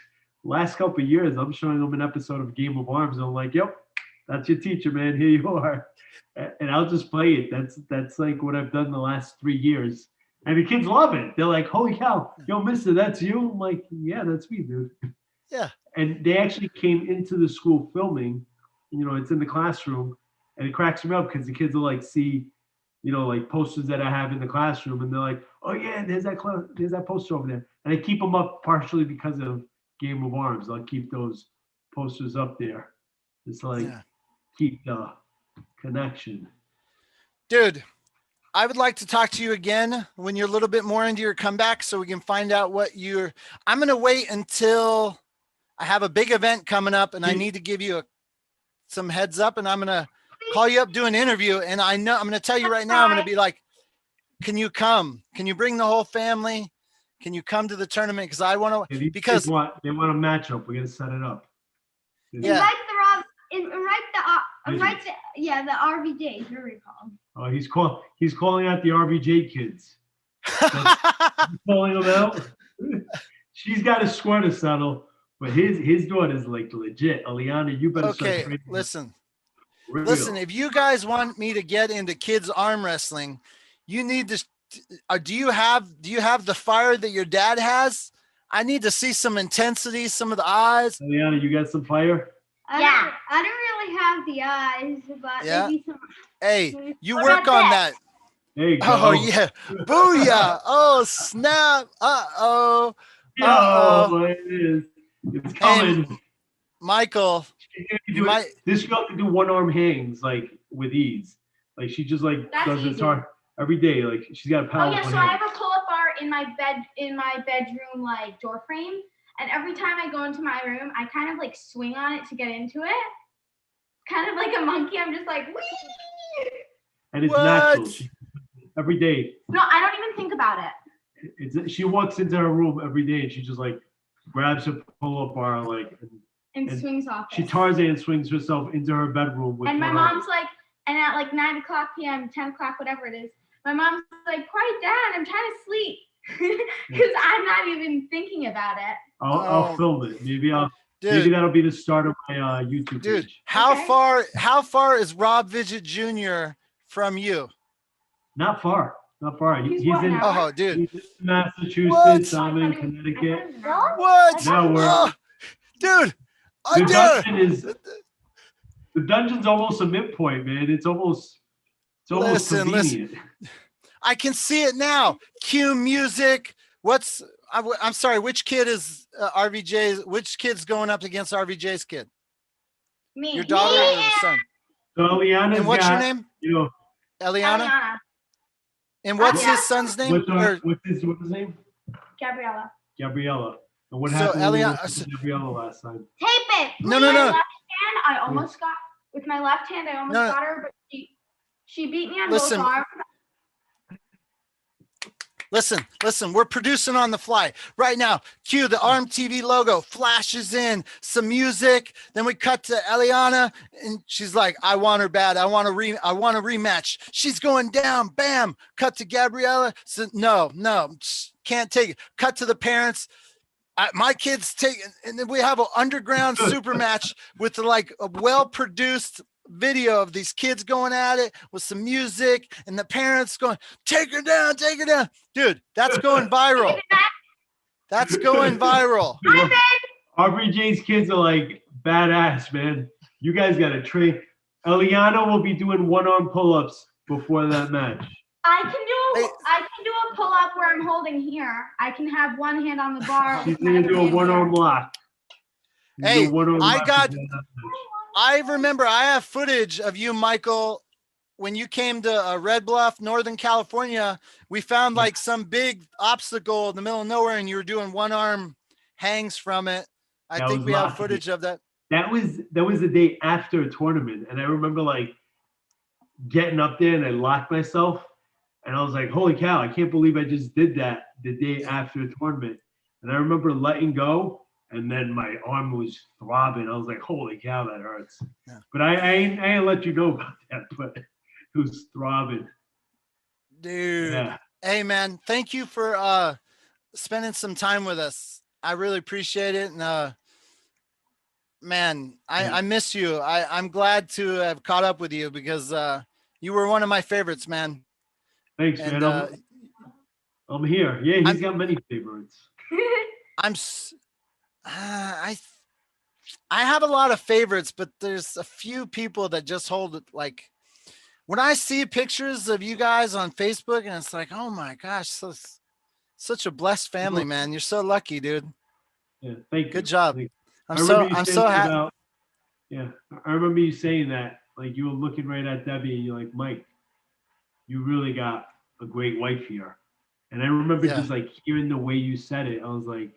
last couple of years, I'm showing them an episode of Game of Arms. And I'm like, yep, that's your teacher, man. Here you are. And I'll just play it. That's like what I've done the last 3 years. And the kids love it. They're like, holy cow, yo, mister, that's you? I'm like, yeah, that's me, dude. Yeah. And they actually came into the school filming, it's in the classroom, and it cracks me up because the kids will like see, like posters that I have in the classroom, and they're like, oh yeah, there's that poster over there. And I keep them up partially because of Game of Arms. I'll keep those posters up there. It's like keep the connection. Dude, I would like to talk to you again when you're a little bit more into your comeback so we can find out I'm going to wait until I have a big event coming up and I need to give you some heads up, and I'm going to call you up, do an interview. And I'm going to tell you right now, I'm going to be like, can you come? Can you bring the whole family? Can you come to the tournament? Because I want to, because they want a matchup. We're going to set it up. Yeah. The RVJs, what are we called? Oh, he's calling out the RVJ kids. He's calling them out. She's got a squirter saddle, but his daughter's like legit. Aliana, you better start training. Listen, if you guys want me to get into kids arm wrestling, you need to, do you have the fire that your dad has? I need to see some intensity, some of the eyes. Aliana, you got some fire? I don't really have the eyes, but maybe some. Hey, you work on that. There you go. Oh yeah, booyah! Oh snap! Uh-oh. It is. It's coming. Hey, Michael, this girl can do one arm hangs like with ease. Like she just like does this hard every day. Like she's got a power. Oh yeah, so I have a pull-up bar in my bedroom like door frame. And every time I go into my room, I kind of like swing on it to get into it. Kind of like a monkey. I'm just like, wee! And it's natural. Every day. No, I don't even think about it. She walks into her room every day and she just like grabs her pull-up bar like and swings off. She Tarzan swings herself into her bedroom. And my mom's like, and at like 9 o'clock p.m., 10 o'clock, whatever it is, my mom's like, quiet down, I'm trying to sleep. Because I'm not even thinking about it. I'll film it. Maybe that'll be the start of my YouTube page. How far is Rob Vidget Jr. from you? Not far. He's in What? Massachusetts. I'm in Connecticut. What? No, dude. The dungeon's almost a midpoint, man. It's almost convenient. Listen. I can see it now. Cue music. I'm sorry, which kid is RVJ's? Which kid's going up against RVJ's kid? Me. Your daughter or the son? So Eliana's and what's your name? Eliana? And what's his son's name? What's his name? Gabriella. And what happened to Gabriella last time? Tape it. No. With my left hand, I almost got her, but she beat me on both arms. Listen, we're producing on the fly right now. Cue the Armtv logo, flashes in some music. Then we cut to Eliana and she's like, I want her bad. I want a rematch. She's going down. Bam. Cut to Gabriella. So, no, can't take it. Cut to the parents. My kids take, and then we have an underground super match with like a well-produced video of these kids going at it with some music and the parents going, take her down. Dude, that's going viral. RVJ's kids are like badass, man. You guys got to train. Eliana will be doing one-arm pull-ups before that match. I can do a pull-up where I'm holding here. I can have one hand on the bar. She's going to do a one-arm lock. I remember I have footage of you, Michael, when you came to Red Bluff, Northern California. We found like some big obstacle in the middle of nowhere, and you were doing one arm hangs from it. I That think was we have lucky. footage of that. That was the day after a tournament, and I remember like getting up there and I locked myself, and I was like, "Holy cow! I can't believe I just did that the day after a tournament." And I remember letting go, and then my arm was throbbing. I was like, "Holy cow, that hurts!" Yeah. But I ain't let you know about that, but it was throbbing. Dude. Yeah. Hey man, thank you for spending some time with us. I really appreciate it. And man, I miss you. I'm glad to have caught up with you because you were one of my favorites, man. Thanks, And man. I'm here. Yeah, he's got many favorites. I have a lot of favorites, but there's a few people that just hold it. Like when I see pictures of you guys on Facebook, and it's like, oh my gosh, such a blessed family, man. You're so lucky, dude. Yeah, thank you. Good job. Thank you. I'm so happy. Yeah, I remember you saying that. Like you were looking right at Debbie, and you're like, Mike, you really got a great wife here. And I remember just like hearing the way you said it. I was like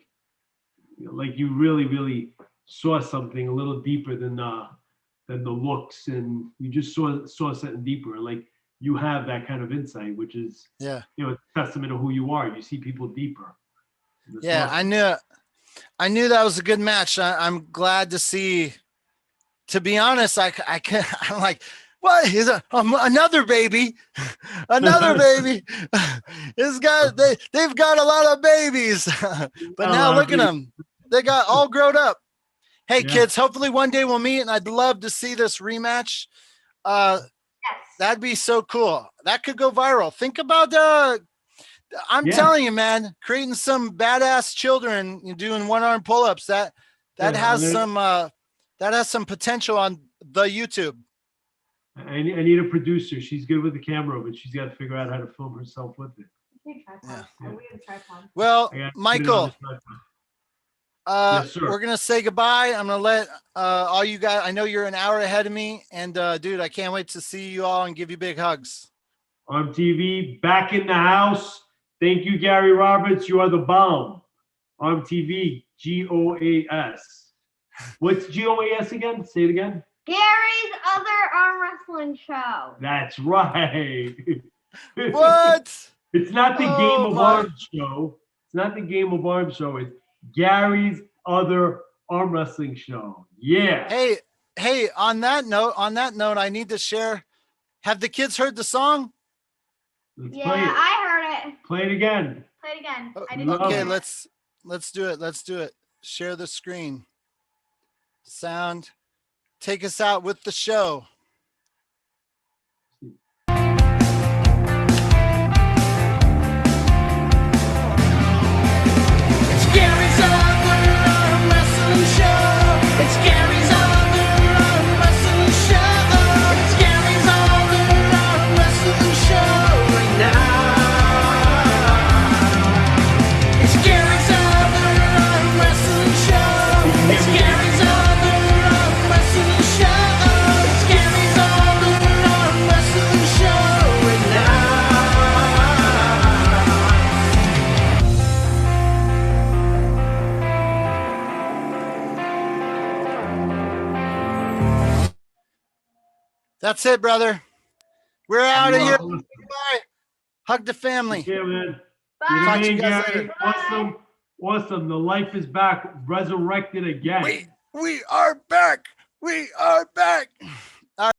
you really, really saw something a little deeper than the looks, and you just saw something deeper. Like you have that kind of insight, which is a testament of who you are. You see people deeper. Yeah, awesome. I knew that was a good match. I'm glad to see. To be honest, I'm like, what is another baby? Another baby. They've got a lot of babies. But now look at them. They got all grown up. Hey, kids, hopefully one day we'll meet, and I'd love to see this rematch. Yes. That'd be so cool. That could go viral. Think about I'm telling you, man, creating some badass children doing one-arm pull-ups. That has some potential on the YouTube. I need a producer. She's good with the camera, but she's got to figure out how to film herself with it. We have a tripod. Well, Michael, yes, sir. we're gonna say goodbye. I'm gonna let all you guys. I know you're an hour ahead of me, and dude, I can't wait to see you all and give you big hugs. ARMTV back in the house. Thank you, Gary Roberts. You are the bomb. ARMTV, G.O.A.S. What's G.O.A.S. again? Say it again. Gary's other arm wrestling show. That's right. What? It's not the Game of Arms show. It's not the Game of Arms show. It's Gary's other arm wrestling show. Yeah. Hey, on that note, I need to share. Have the kids heard the song? Let's Yeah, play it. I heard it. Play it again. Play it again. I Okay, didn't hear it. let's do it. Let's do it. Share the screen. Sound. Take us out with the show. It's Gary's other arm wrestling show. It's Gary's other arm wrestling show. It's Gary's other arm wrestling show right now. It's Gary's other arm wrestling show. It's Gary's other arm wrestling show. It's Gary's other arm wrestling show right now. That's it, brother. We're out of here. Bye. Hug the family. Yeah, man. Bye. Talk to you You're guys Gary. later. Awesome. Awesome. The life is back, resurrected again. We are back. We are back.